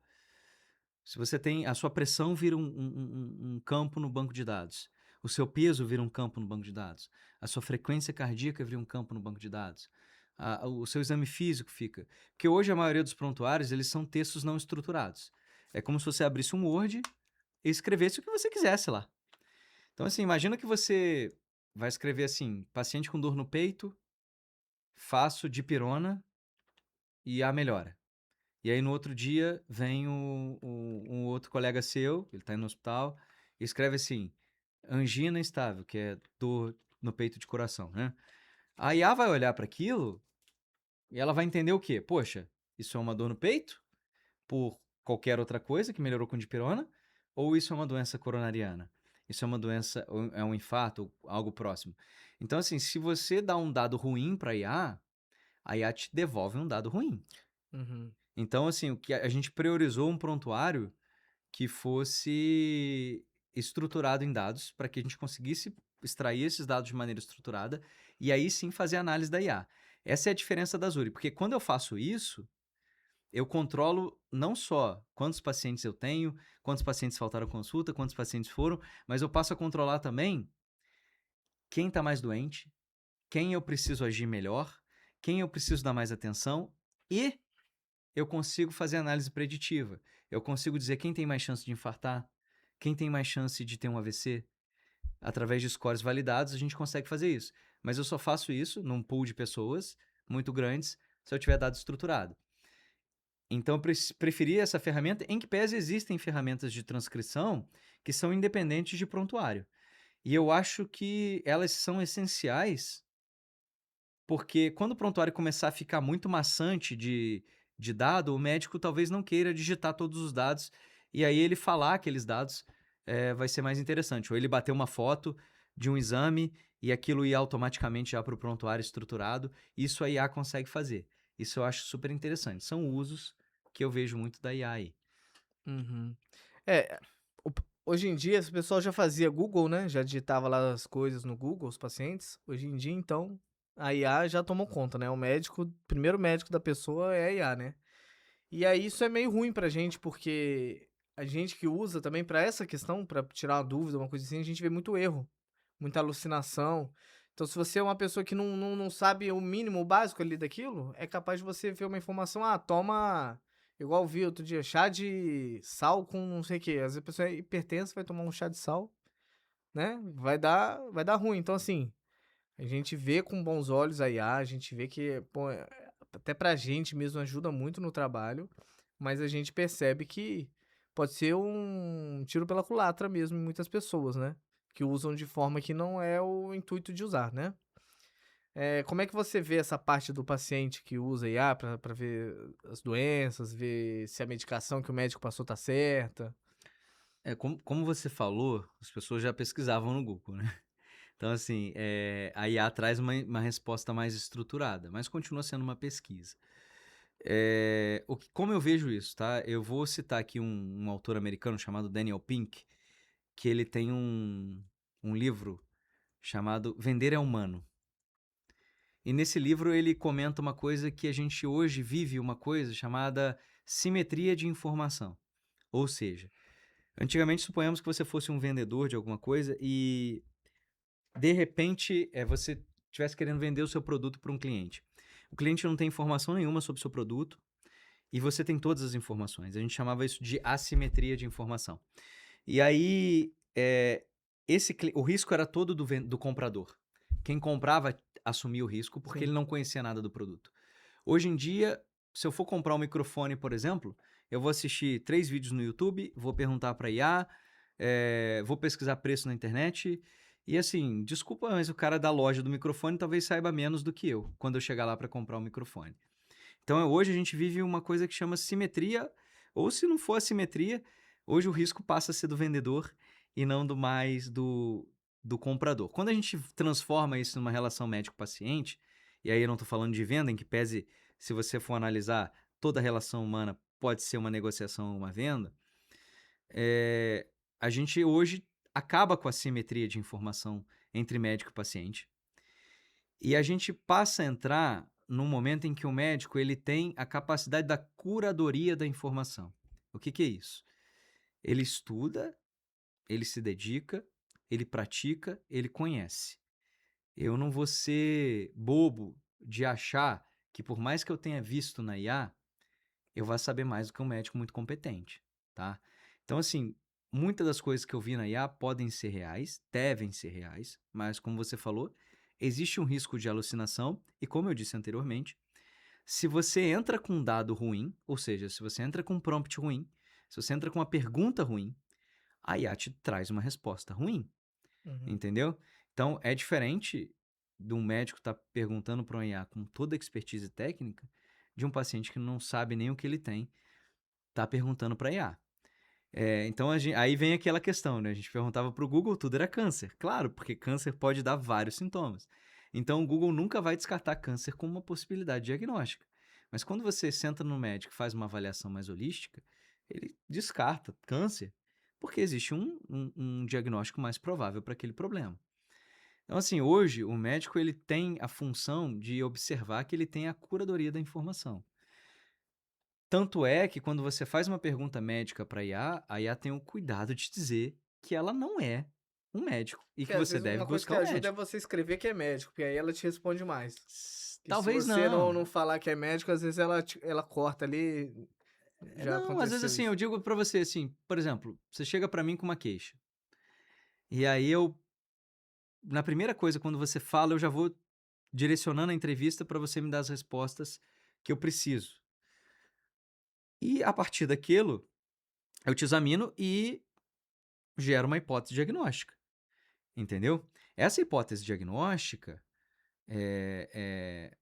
se você tem a sua pressão vira um campo no banco de dados, o seu peso vira um campo no banco de dados, a sua frequência cardíaca vira um campo no banco de dados, o seu exame físico fica. Porque hoje a maioria dos prontuários eles são textos não estruturados. É como se você abrisse um Word e escrevesse o que você quisesse lá. Então, assim, imagina que você vai escrever assim: paciente com dor no peito, faço dipirona e a melhora. E aí no outro dia vem um outro colega seu, ele está no hospital, e escreve assim: angina instável, que é dor no peito de coração, né? A IA vai olhar para aquilo e ela vai entender o quê? Poxa, isso é uma dor no peito por qualquer outra coisa que melhorou com dipirona, ou isso é uma doença coronariana? Isso é uma doença, é um infarto, algo próximo. Então, assim, se você dá um dado ruim para a IA te devolve um dado ruim. Uhum. Então, assim, o que a gente priorizou um prontuário que fosse estruturado em dados para que a gente conseguisse extrair esses dados de maneira estruturada e aí sim fazer a análise da IA. Essa é a diferença da Zuri, porque quando eu faço isso, eu controlo não só quantos pacientes eu tenho, quantos pacientes faltaram consulta, quantos pacientes foram, mas eu passo a controlar também quem está mais doente, quem eu preciso agir melhor, quem eu preciso dar mais atenção e eu consigo fazer análise preditiva. Eu consigo dizer quem tem mais chance de infartar, quem tem mais chance de ter um AVC. Através de scores validados, a gente consegue fazer isso. Mas eu só faço isso num pool de pessoas muito grandes se eu tiver dado estruturado. Então, eu preferi essa ferramenta, em que pese existem ferramentas de transcrição que são independentes de prontuário. E eu acho que elas são essenciais porque quando o prontuário começar a ficar muito maçante de dado, o médico talvez não queira digitar todos os dados, e aí ele falar aqueles dados vai ser mais interessante. Ou ele bater uma foto de um exame e aquilo ir automaticamente já para o prontuário estruturado. Isso a IA consegue fazer. Isso eu acho super interessante. São usos que eu vejo muito da IA aí. Uhum. É, hoje em dia, esse pessoal já fazia Google, né? Já digitava lá as coisas no Google, os pacientes. Hoje em dia, então, a IA já tomou conta, né? O médico, o primeiro médico da pessoa é a IA, né? E aí isso é meio ruim pra gente, porque a gente que usa também pra essa questão, pra tirar uma dúvida, uma coisa assim, a gente vê muito erro, muita alucinação. Então, se você é uma pessoa que não sabe o mínimo, o básico ali daquilo, é capaz de você ver uma informação, toma, igual eu vi outro dia, chá de sal com não sei o quê. Às vezes a pessoa é hipertensa, vai tomar um chá de sal, né? Vai dar ruim. Então, assim, a gente vê com bons olhos a IA, a gente vê que, pô, até pra gente mesmo ajuda muito no trabalho, mas a gente percebe que pode ser um tiro pela culatra mesmo em muitas pessoas, né? Que usam de forma que não é o intuito de usar, né? Como é que você vê essa parte do paciente que usa IA pra ver as doenças, ver se a medicação que o médico passou tá certa? Como você falou, as pessoas já pesquisavam no Google, né? Então, assim, a IA traz uma resposta mais estruturada, mas continua sendo uma pesquisa. Como eu vejo isso, tá? Eu vou citar aqui um autor americano chamado Daniel Pink, que ele tem um livro chamado Vender é Humano. E nesse livro ele comenta uma coisa que a gente hoje vive, uma coisa chamada simetria de informação. Ou seja, antigamente suponhamos que você fosse um vendedor de alguma coisa e de repente você estivesse querendo vender o seu produto para um cliente. O cliente não tem informação nenhuma sobre o seu produto e você tem todas as informações. A gente chamava isso de assimetria de informação. E aí, o risco era todo do comprador. Quem comprava assumia o risco porque ele Sim. não conhecia nada do produto. Hoje em dia, se eu for comprar um microfone, por exemplo, eu vou assistir 3 vídeos no YouTube, vou perguntar para IA, vou pesquisar preço na internet. E assim, desculpa, mas o cara da loja do microfone talvez saiba menos do que eu quando eu chegar lá para comprar um microfone. Então, hoje a gente vive uma coisa que chama simetria, ou se não for assimetria, hoje o risco passa a ser do vendedor e não do comprador. Quando a gente transforma isso numa relação médico-paciente, e aí eu não estou falando de venda, em que pese, se você for analisar toda a relação humana, pode ser uma negociação ou uma venda, eh, a gente hoje acaba com a simetria de informação entre médico e paciente. E a gente passa a entrar num momento em que o médico ele tem a capacidade da curadoria da informação. O que que é isso? Ele estuda, ele se dedica, ele pratica, ele conhece. Eu não vou ser bobo de achar que por mais que eu tenha visto na IA, eu vá saber mais do que um médico muito competente, tá? Então, assim, muitas das coisas que eu vi na IA podem ser reais, devem ser reais, mas como você falou, existe um risco de alucinação e, como eu disse anteriormente, se você entra com um dado ruim, ou seja, se você entra com um prompt ruim, se você entra com uma pergunta ruim, a IA te traz uma resposta ruim, Uhum. entendeu? Então, é diferente de um médico estar perguntando para um IA com toda a expertise técnica de um paciente que não sabe nem o que ele tem, tá perguntando para IA. Então, aí vem aquela questão, né? A gente perguntava para o Google, tudo era câncer. Claro, porque câncer pode dar vários sintomas. Então, o Google nunca vai descartar câncer como uma possibilidade diagnóstica. Mas quando você senta no médico e faz uma avaliação mais holística, ele descarta câncer, porque existe um diagnóstico mais provável para aquele problema. Então, assim, hoje o médico ele tem a função de observar que ele tem a curadoria da informação. Tanto é que quando você faz uma pergunta médica para a IA tem o cuidado de te dizer que ela não é um médico e Que que às você vezes deve uma coisa que buscar o ajuda é médico. você escrever que é médico, porque aí ela te responde mais. Que se Talvez você não. não falar que é médico, às vezes ela corta ali, já Não, às vezes aconteceu assim, isso. eu digo para você assim, por exemplo, você chega para mim com uma queixa. E aí na primeira coisa, quando você fala, eu já vou direcionando a entrevista para você me dar as respostas que eu preciso. E a partir daquilo, eu te examino e gero uma hipótese diagnóstica, entendeu? Essa hipótese diagnóstica, eh eh,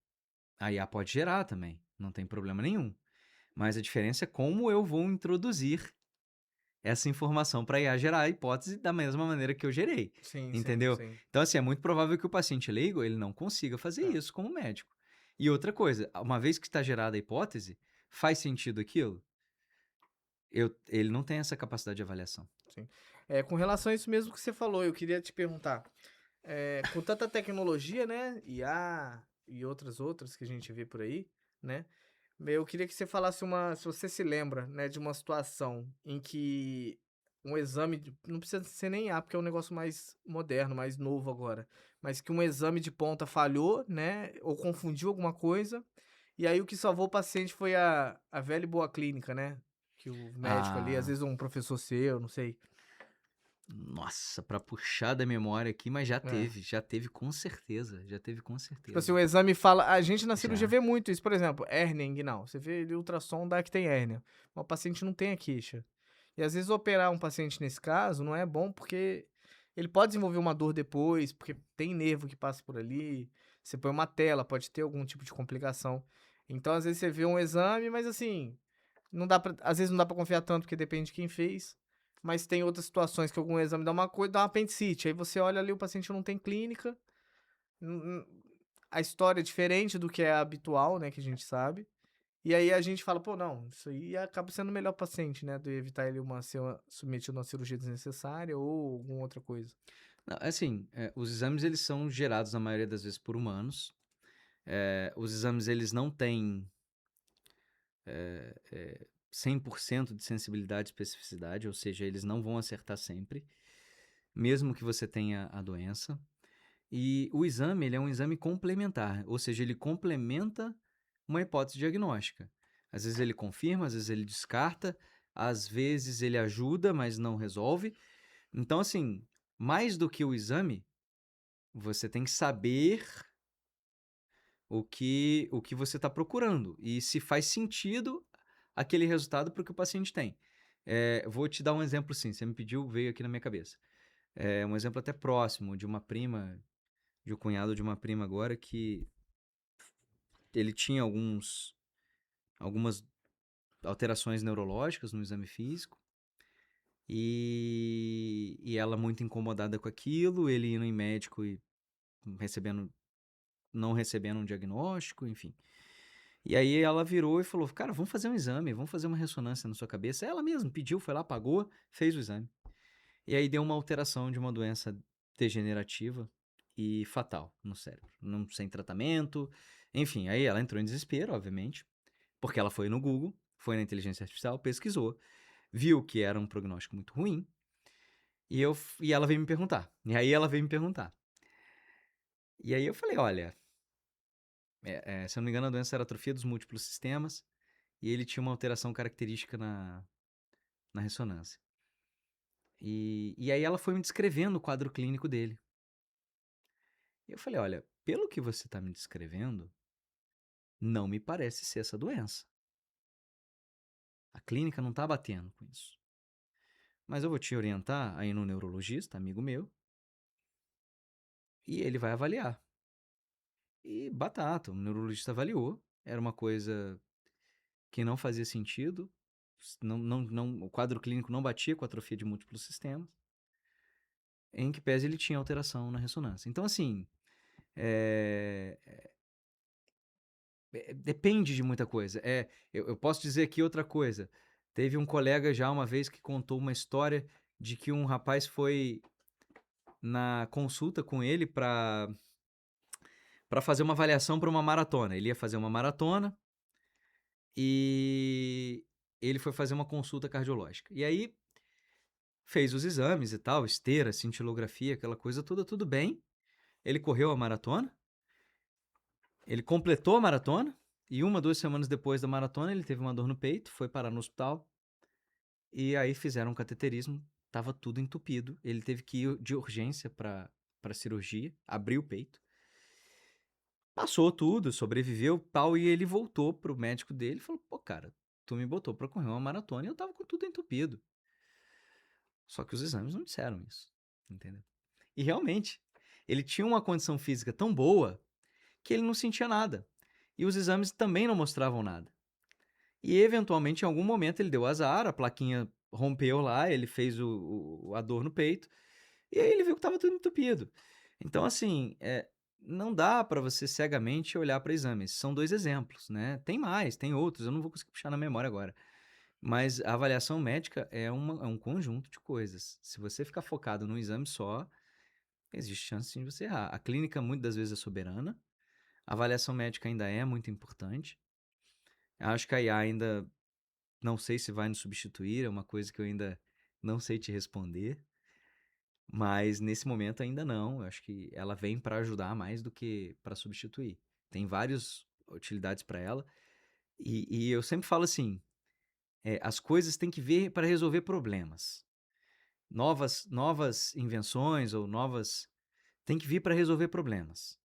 a IA pode gerar também, não tem problema nenhum. Mas a diferença é como eu vou introduzir essa informação para a IA gerar a hipótese da mesma maneira que eu gerei, Sim, sim, entendeu? sim. Então, assim, é muito provável que o paciente leigo ele não consiga fazer Tá. isso como médico. E outra coisa, uma vez que está gerada a hipótese, faz sentido aquilo? Ele não tem essa capacidade de avaliação. Sim. Com relação a isso mesmo que você falou, eu queria te perguntar, com tanta tecnologia, né, IA e outras que a gente vê por aí, né, eu queria que você falasse se você se lembra, né, de uma situação em que um exame, não precisa ser nem IA, porque é um negócio mais moderno, mais novo agora, mas que um exame de ponta falhou, né, ou confundiu alguma coisa, e aí o que salvou o paciente foi a velha e boa clínica, né, que o médico ali, às Ah, vezes um professor seu, não sei. nossa, para puxar da memória aqui, mas É. já teve com certeza, já teve com Tipo assim, certeza. o exame fala, a gente na cirurgia Já. vê muito isso, por exemplo, hérnia inguinal. Você vê ali ultrassom, dá que tem hérnia. Mas o paciente não tem a queixa. E às vezes operar um paciente nesse caso não é bom porque ele pode desenvolver uma dor depois, porque tem nervo que passa por ali. Você põe uma tela, pode ter algum tipo de complicação. Então, às vezes você vê um exame, mas assim, não dá pra, às vezes não dá pra confiar tanto porque depende de quem fez. Mas tem outras situações que algum exame dá uma coisa, dá uma apendicite. Aí você olha ali, o paciente não tem clínica. N- a história é diferente do que é habitual, né, que a gente sabe. E aí a gente fala: "Pô, não, isso aí acaba sendo melhor para o paciente, né, de evitar ele ser submetido a uma cirurgia desnecessária ou alguma outra coisa". Não, assim, os exames eles são gerados na maioria das vezes por humanos. Os exames eles não têm 100% de sensibilidade e especificidade, ou seja, eles não vão acertar sempre, mesmo que você tenha a doença. E o exame ele é um exame complementar, ou seja, ele complementa uma hipótese diagnóstica. Às vezes ele confirma, às vezes ele descarta, às vezes ele ajuda, mas não resolve. Então, assim, mais do que o exame, você tem que saber o que você está procurando e se faz sentido aquele resultado para o que o paciente tem. Vou te dar um exemplo, sim. Você me pediu, veio aqui na minha cabeça. Um exemplo até próximo de uma prima, de um cunhado de uma prima agora que ele tinha algumas alterações neurológicas no exame físico e ela muito incomodada com aquilo, ele indo em médico e recebendo, não recebendo um diagnóstico, enfim. E aí ela virou e falou, cara, vamos fazer um exame, vamos fazer uma ressonância na sua cabeça. Ela mesma pediu, foi lá, pagou, fez o exame. E aí deu uma alteração de uma doença degenerativa e fatal no cérebro, não sem tratamento. Enfim, aí ela entrou em desespero, obviamente, porque ela foi no Google, foi na inteligência artificial, pesquisou, viu que era um prognóstico muito ruim, e ela veio me perguntar. E aí ela veio me perguntar. E aí eu falei, olha, se eu não me engano a doença era atrofia dos múltiplos sistemas, e ele tinha uma alteração característica na ressonância. E aí ela foi me descrevendo o quadro clínico dele. E eu falei, olha, pelo que você está me descrevendo, não me parece ser essa doença. A clínica não está batendo com isso. Mas eu vou te orientar aí no neurologista, amigo meu, e ele vai avaliar. E batata, o neurologista avaliou, era uma coisa que não fazia sentido, o quadro clínico não batia com a atrofia de múltiplos sistemas, em que pese ele tinha alteração na ressonância. Então, assim, é, depende de muita coisa. Eu posso dizer aqui outra coisa. Teve um colega já uma vez que contou uma história de que um rapaz foi na consulta com ele para fazer uma avaliação para uma maratona. Ele ia fazer uma maratona e ele foi fazer uma consulta cardiológica. E aí fez os exames e tal, esteira, cintilografia, aquela coisa toda, tudo bem. Ele correu a maratona, ele completou a maratona e 1, 2 semanas depois da maratona ele teve uma dor no peito, foi parar no hospital. E aí fizeram um cateterismo, tava tudo entupido. Ele teve que ir de urgência para cirurgia, abriu o peito. Passou tudo, sobreviveu, tal, e ele voltou pro médico dele e falou: "Pô, cara, tu me botou para correr uma maratona e eu tava com tudo entupido". Só que os exames não disseram isso, entendeu? E realmente, ele tinha uma condição física tão boa que ele não sentia nada. E os exames também não mostravam nada. E eventualmente, em algum momento, ele deu azar, a plaquinha rompeu lá, ele fez a dor no peito, e aí ele viu que estava tudo entupido. Então, assim, não dá para você cegamente olhar para exames. São 2 exemplos, né? Tem mais, tem outros, eu não vou conseguir puxar na memória agora. Mas a avaliação médica é um conjunto de coisas. Se você ficar focado num exame só, existe chance de você errar. A clínica muitas das vezes é soberana, a avaliação médica ainda é muito importante. Acho que a IA ainda não sei se vai nos substituir, é uma coisa que eu ainda não sei te responder, mas nesse momento ainda não. Eu acho que ela vem para ajudar mais do que para substituir. Tem várias utilidades para ela, e eu sempre falo assim: as coisas têm que vir para resolver problemas. Novas invenções ou novas. Tem que vir para resolver problemas.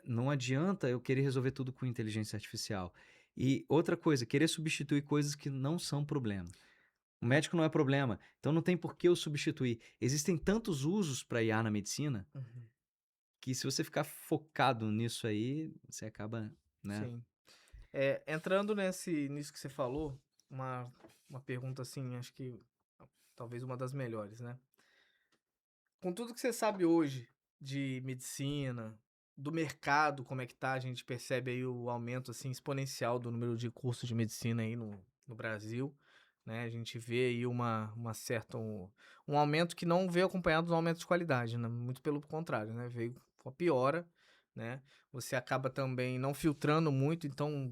Não adianta eu querer resolver tudo com inteligência artificial. E outra coisa, querer substituir coisas que não são problema. O médico não é problema, então não tem por que eu substituir. Existem tantos usos para IA na medicina Uhum. que se você ficar focado nisso aí, você acaba, né? Sim. Entrando nisso que você falou, uma pergunta assim, acho que talvez uma das melhores, né? Com tudo que você sabe hoje de medicina, do mercado, como é que tá, a gente percebe aí o aumento assim exponencial do número de cursos de medicina aí no Brasil, né? A gente vê aí uma certa um aumento que não veio acompanhado de um aumento de qualidade, né? Muito pelo contrário, né? Veio com a piora, né? Você acaba também não filtrando muito, então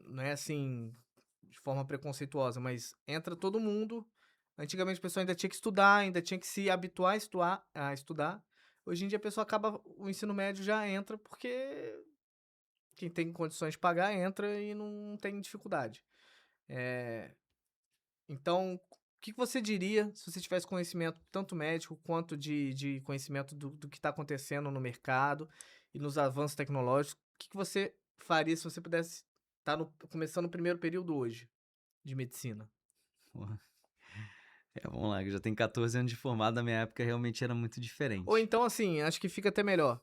não é assim de forma preconceituosa, mas entra todo mundo. Antigamente a pessoa ainda tinha que estudar, ainda tinha que se habituar a estudar. Hoje em dia a pessoa acaba, o ensino médio já entra porque quem tem condições de pagar entra e não tem dificuldade. Eh, então, o que que você diria se você tivesse conhecimento tanto médico quanto de conhecimento do que está acontecendo no mercado e nos avanços tecnológicos? O que que você faria se você pudesse estar começando o primeiro período hoje de medicina? Porra. Vamos lá, eu já tenho 14 anos de formado, na minha época realmente era muito Ou diferente. então, assim, acho que fica até melhor.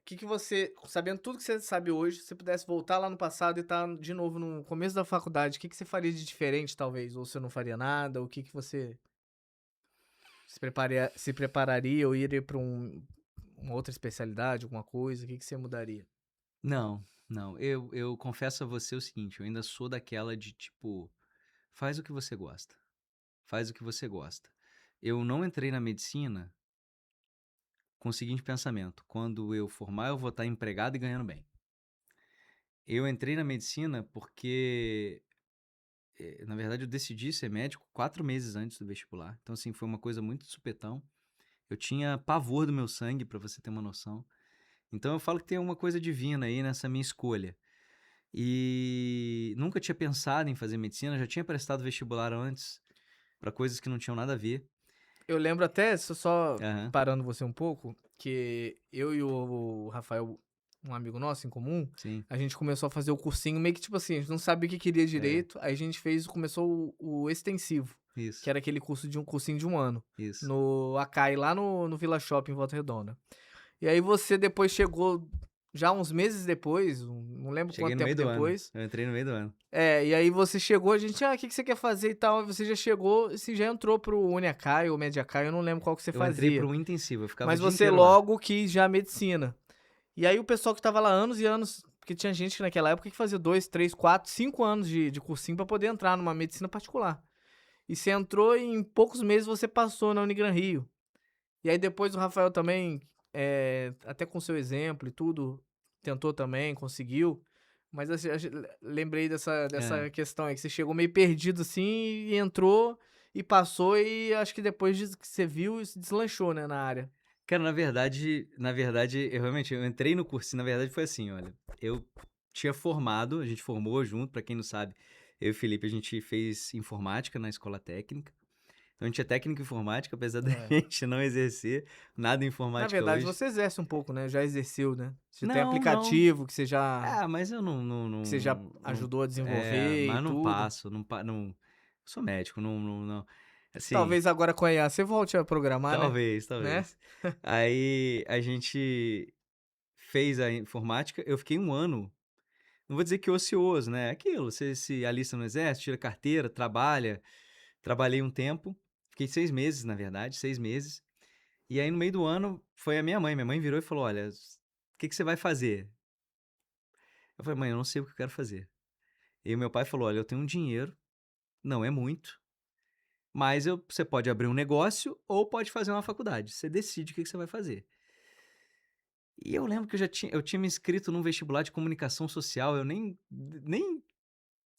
Que você, sabendo tudo que você sabe hoje, se você pudesse voltar lá no passado e estar de novo no começo da faculdade, o que que você faria de diferente, talvez? Ou você não faria nada? O que que você se prepararia ou iria para uma outra especialidade, alguma coisa? O que que você mudaria? Não. Não, eu confesso a você o seguinte, eu ainda sou daquela de tipo, faz o que você gosta. Faz o que você gosta. Eu não entrei na medicina com o seguinte pensamento: quando eu formar, eu vou estar empregado e ganhando bem. Eu entrei na medicina porque, na verdade, eu decidi ser médico 4 meses antes do vestibular. Então, assim, foi uma coisa muito de supetão. Eu tinha pavor do meu sangue, pra você ter uma noção. Então, eu falo que tem uma coisa divina aí nessa minha escolha. E nunca tinha pensado em fazer medicina, já tinha prestado vestibular antes, pra coisas que não tinham nada a ver. Eu lembro até, só Aham, parando você um pouco, que eu e o Rafael, um amigo nosso em comum, sim, a gente começou a fazer o cursinho meio que tipo assim, a gente não sabia o que queria é, direito, aí a gente começou o extensivo, que isso, era aquele cursinho de um ano, isso. no Acai, lá no Vila Shopping, em Volta Redonda. E aí você depois chegou, já uns meses depois, não lembro Cheguei quanto no tempo meio do ano. depois, Eu entrei no meio do ano. e aí você chegou, a gente, o que que você quer fazer e tal, e você já chegou, você já entrou pro Uniacai ou Mediacai, eu não lembro qual que você Eu entrei para fazia. um intensivo, eu ficava o Mas dia você inteiro lá. logo quis já medicina. E aí o pessoal que tava lá anos e anos, porque tinha gente que naquela época que fazia 2, 3, 4, 5 anos de cursinho pra poder entrar numa medicina particular. E você entrou e em poucos meses você passou na Unigran Rio. E aí depois o Rafael também, até com seu exemplo e tudo, tentou também, conseguiu. Mas assim, lembrei É. dessa questão aí, que você chegou meio perdido assim e entrou e passou e acho que depois que você viu, se deslanchou, né, na área. Cara, na verdade, eu realmente eu entrei no curso, na verdade foi assim, olha, eu tinha formado, a gente formou junto, pra quem não sabe, eu e o Felipe, a gente fez informática na escola técnica. Então a gente é técnico em informática, apesar da É. gente não exercer nada em Na informática verdade, hoje. você exerce um pouco, né? Já exerceu, né? Você tem Não, não. aplicativo Ah, mas eu não, não, que você já não, não- ajudou a desenvolver e mas não tudo. passo, não, sou médico, não. Assim, Talvez agora com a IA você volte a programar, né? talvez, Né? talvez. Aí a gente fez a informática, eu fiquei um ano, não vou dizer que ocioso, né? Aquilo, você se alista no exército, tira carteira, trabalha. Trabalhei um tempo, fiquei 6 meses, na verdade, 6 meses. E aí no meio do ano foi a minha mãe virou e falou: Olha, o que que você vai fazer? Eu falei: Mãe, eu não sei o que eu quero fazer. E o meu pai falou: Olha, eu tenho um dinheiro, não é muito, mas você pode abrir um negócio ou pode fazer uma faculdade. Você decide o que que você vai fazer. E eu lembro que eu tinha me inscrito num vestibular de comunicação social, eu nem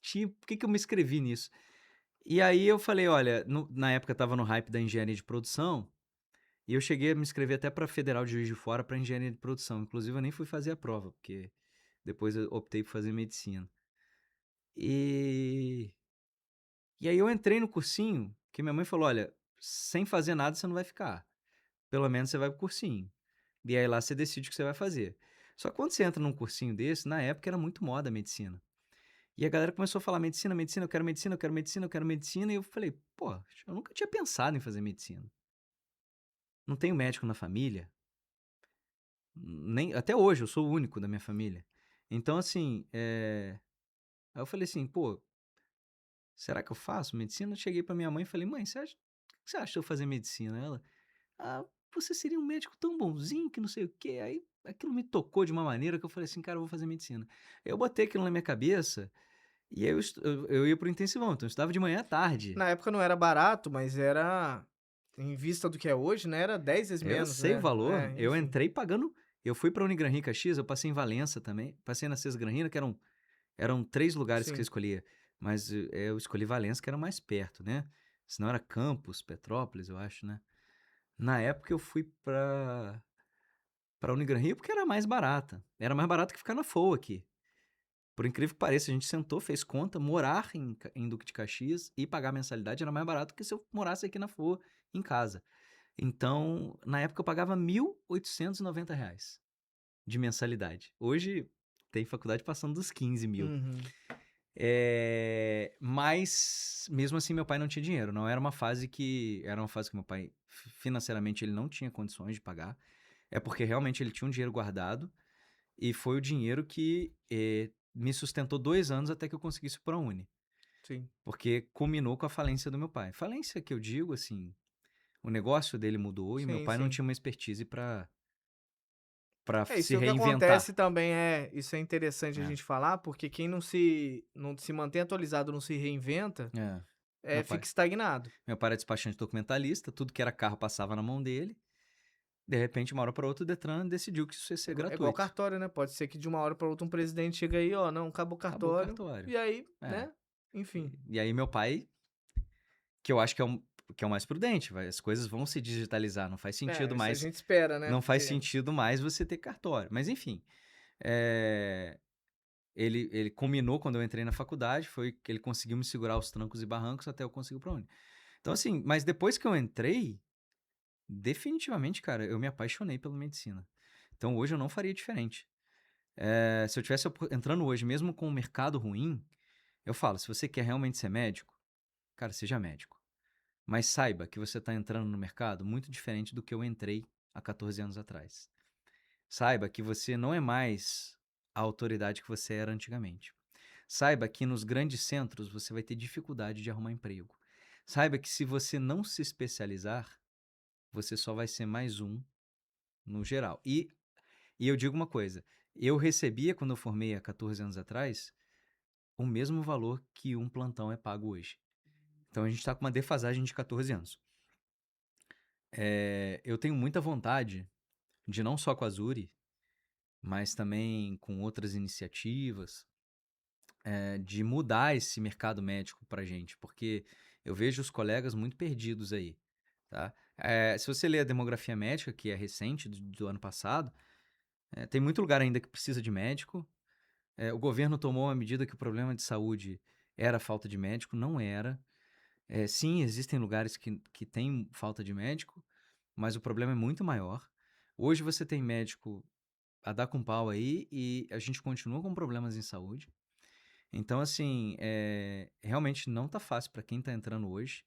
tinha. Por que que eu me inscrevi nisso? E aí eu falei: Olha, na época eu estava no hype da engenharia de produção, e eu cheguei a me inscrever até para Federal de Juiz de Fora para engenharia de produção. Inclusive, eu nem fui fazer a prova, porque depois eu optei por fazer medicina. E, e aí eu entrei no cursinho, que minha mãe falou: Olha, sem fazer nada você não vai ficar. Pelo menos você vai pro cursinho. E aí lá você decide o que você vai fazer. Só que quando você entra num cursinho desse, na época era muito moda a medicina. E a galera começou a falar medicina, medicina, eu quero medicina, eu quero medicina, eu quero medicina. E eu falei: Pô, eu nunca tinha pensado em fazer medicina. Não tenho médico na família. Nem, até hoje eu sou o único da minha família. Então, assim, aí eu falei assim: pô, será que eu faço medicina? Eu cheguei pra minha mãe e falei: mãe, o que você acha de eu fazer medicina? Ela: ah, você seria um médico tão bonzinho que não sei o quê. Aí aquilo me tocou de uma maneira que eu falei assim: cara, eu vou fazer medicina. Eu botei aquilo na minha cabeça e aí eu ia pro intensivão. Então eu estudava de manhã à tarde. Na época não era barato, mas era, em vista do que é hoje, né? Era 10 vezes Eu menos, sei o né? valor. Eu Enfim. entrei pagando. Eu fui pra Unigran Rio Caxias, eu passei em Valença também. Passei na Cisgranina, que eram 3 lugares que você Sim. escolhia, mas eu escolhi Valença, que era mais perto, né? Senão era Campos, Petrópolis, eu acho, né? Na época eu fui pra Unigran Rio porque era mais barata. Era mais barato que ficar na FOA aqui. Por incrível que pareça, a gente sentou, fez conta, morar em Duque de Caxias e pagar mensalidade era mais barato que se eu morasse aqui na FOA, em casa. Então, na época eu pagava R$ 1.890 de mensalidade. Hoje tem faculdade passando dos 15 mil. Uhum. Mas mesmo assim meu pai não tinha dinheiro. Não era uma fase que meu pai financeiramente ele não tinha condições de pagar. É porque realmente ele tinha um dinheiro guardado e foi o dinheiro que me sustentou 2 anos até que eu conseguisse ir para a Uni. Sim. Porque culminou com a falência do meu pai. Falência que eu digo assim, o negócio dele mudou e meu Sim, pai não sim. tinha uma expertise para para É, se isso é o que reinventar. acontece também, isso é interessante a É, gente falar, porque quem não se mantém atualizado, não se reinventa, é. Meu pai, fica estagnado. meu pai era despachante documentalista, tudo que era carro passava na mão dele. De repente, uma hora para outra, o Detran decidiu que isso ia ser É igual gratuito. cartório, né? Pode ser que de uma hora para outra um presidente chega aí, ó, não, acabou o Acabou o cartório, cartório. e aí, É. né? Enfim. E aí meu pai, que eu acho que é o mais prudente, as coisas vão se digitalizar, não faz sentido Isso a mais, gente espera, né? não faz Porque sentido mais você ter cartório. Mas enfim, é, ele combinou quando eu entrei na faculdade, foi que ele conseguiu me segurar os trancos e barrancos até eu conseguir o ProUni. Então assim, mas depois que eu entrei, definitivamente, cara, eu me apaixonei pela medicina. Então hoje eu não faria diferente. Se eu tivesse entrando hoje, mesmo com o mercado ruim, eu falo, se você quer realmente ser médico, cara, seja médico. Mas saiba que você está entrando no mercado muito diferente do que eu entrei há 14 anos atrás. Saiba que você não é mais a autoridade que você era antigamente. Saiba que nos grandes centros você vai ter dificuldade de arrumar emprego. Saiba que se você não se especializar, você só vai ser mais um no geral. E eu digo uma coisa: eu recebia, quando eu formei há 14 anos atrás, o mesmo valor que um plantão é pago hoje. Então a gente está com uma defasagem de 14 anos. Eu tenho muita vontade de não só com a Zuri, mas também com outras iniciativas, de mudar esse mercado médico para gente, porque eu vejo os colegas muito perdidos aí, tá? Se você ler a demografia médica, que é recente, do ano passado, tem muito lugar ainda que precisa de médico. O governo tomou a medida que o problema de saúde era a falta de médico, não era. Sim, existem lugares que tem falta de médico, mas o problema é muito maior. Hoje você tem médico a dar com pau aí e a gente continua com problemas em saúde. Então, assim, realmente não tá fácil para quem tá entrando hoje.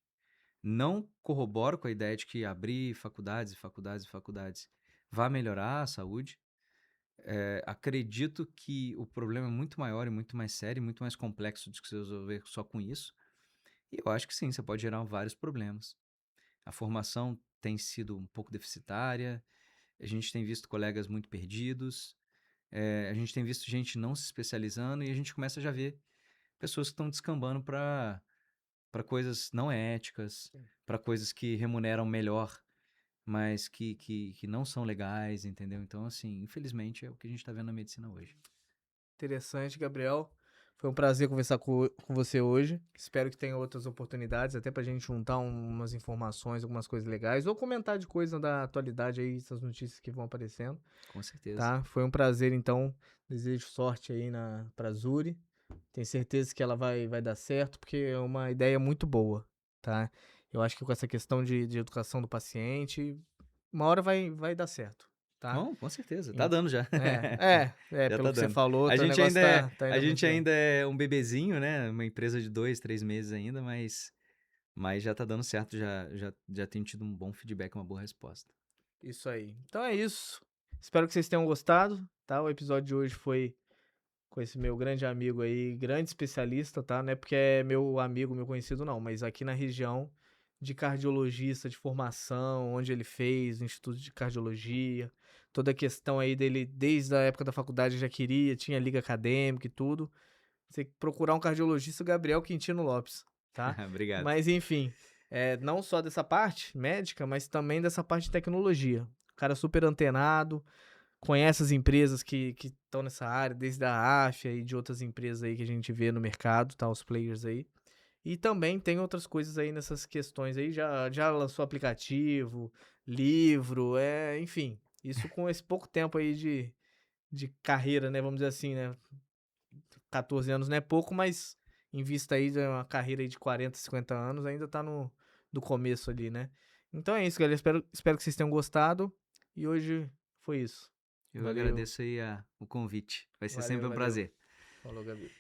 Não corroboro com a ideia de que abrir faculdades e faculdades e faculdades vai melhorar a saúde. Acredito que o problema é muito maior e muito mais sério e muito mais complexo de se resolver só com isso. E eu acho que sim, você pode gerar vários problemas. A formação tem sido um pouco deficitária, a gente tem visto colegas muito perdidos, a gente tem visto gente não se especializando e a gente começa a já ver pessoas que estão descambando para coisas não éticas, Sim. para coisas que remuneram melhor, mas que não são legais, entendeu? Então, assim, infelizmente é o que a gente está vendo na medicina hoje. interessante, Gabriel. Foi um prazer conversar com você hoje. Espero que tenha outras oportunidades, até pra gente juntar umas informações, algumas coisas legais, ou comentar de coisa da atualidade aí, essas notícias que vão aparecendo, Com certeza. tá? Foi um prazer, então. Desejo sorte aí pra Zuri. Tenho certeza que ela vai dar certo, porque é uma ideia muito boa, tá? Eu acho que com essa questão de educação do paciente, uma hora vai dar certo, tá? Com certeza. Tá Em- dando já. Já pelo tá que você dando. falou, A o gente negócio ainda é, tá a indo muito gente bem. ainda é um bebezinho, né? Uma empresa de 2, 3 meses ainda, mas já tá dando certo, já tenho tido um bom feedback, uma boa resposta. Isso aí. Então é isso. Espero que vocês tenham gostado, tá? O episódio de hoje foi com esse meu grande amigo aí, grande especialista, tá? Não é porque é meu amigo, meu conhecido, não, mas aqui na região de cardiologista de formação, onde ele fez o Instituto de Cardiologia, toda a questão aí dele, desde a época da faculdade já queria, tinha liga acadêmica e tudo. Você procurar um cardiologista, Gabriel Quintino Lopes, tá? Obrigado. Mas enfim, não só dessa parte médica, mas também dessa parte de tecnologia. O cara super antenado, conhece as empresas que estão nessa área, desde a AFIA e de outras empresas aí que a gente vê no mercado, tá? Os players aí. E também tem outras coisas aí nessas questões aí, já lançou aplicativo, livro, enfim. Isso com esse pouco tempo aí de carreira, né? Vamos dizer assim, né? 14 anos não é pouco, mas em vista aí de uma carreira aí de 40, 50 anos, ainda tá no começo ali, né? Então é isso, galera. Espero que vocês tenham gostado. E hoje foi isso. Eu Valeu. agradeço aí o convite. Vai ser Valeu, sempre um valeu. prazer. Falou, Gabi.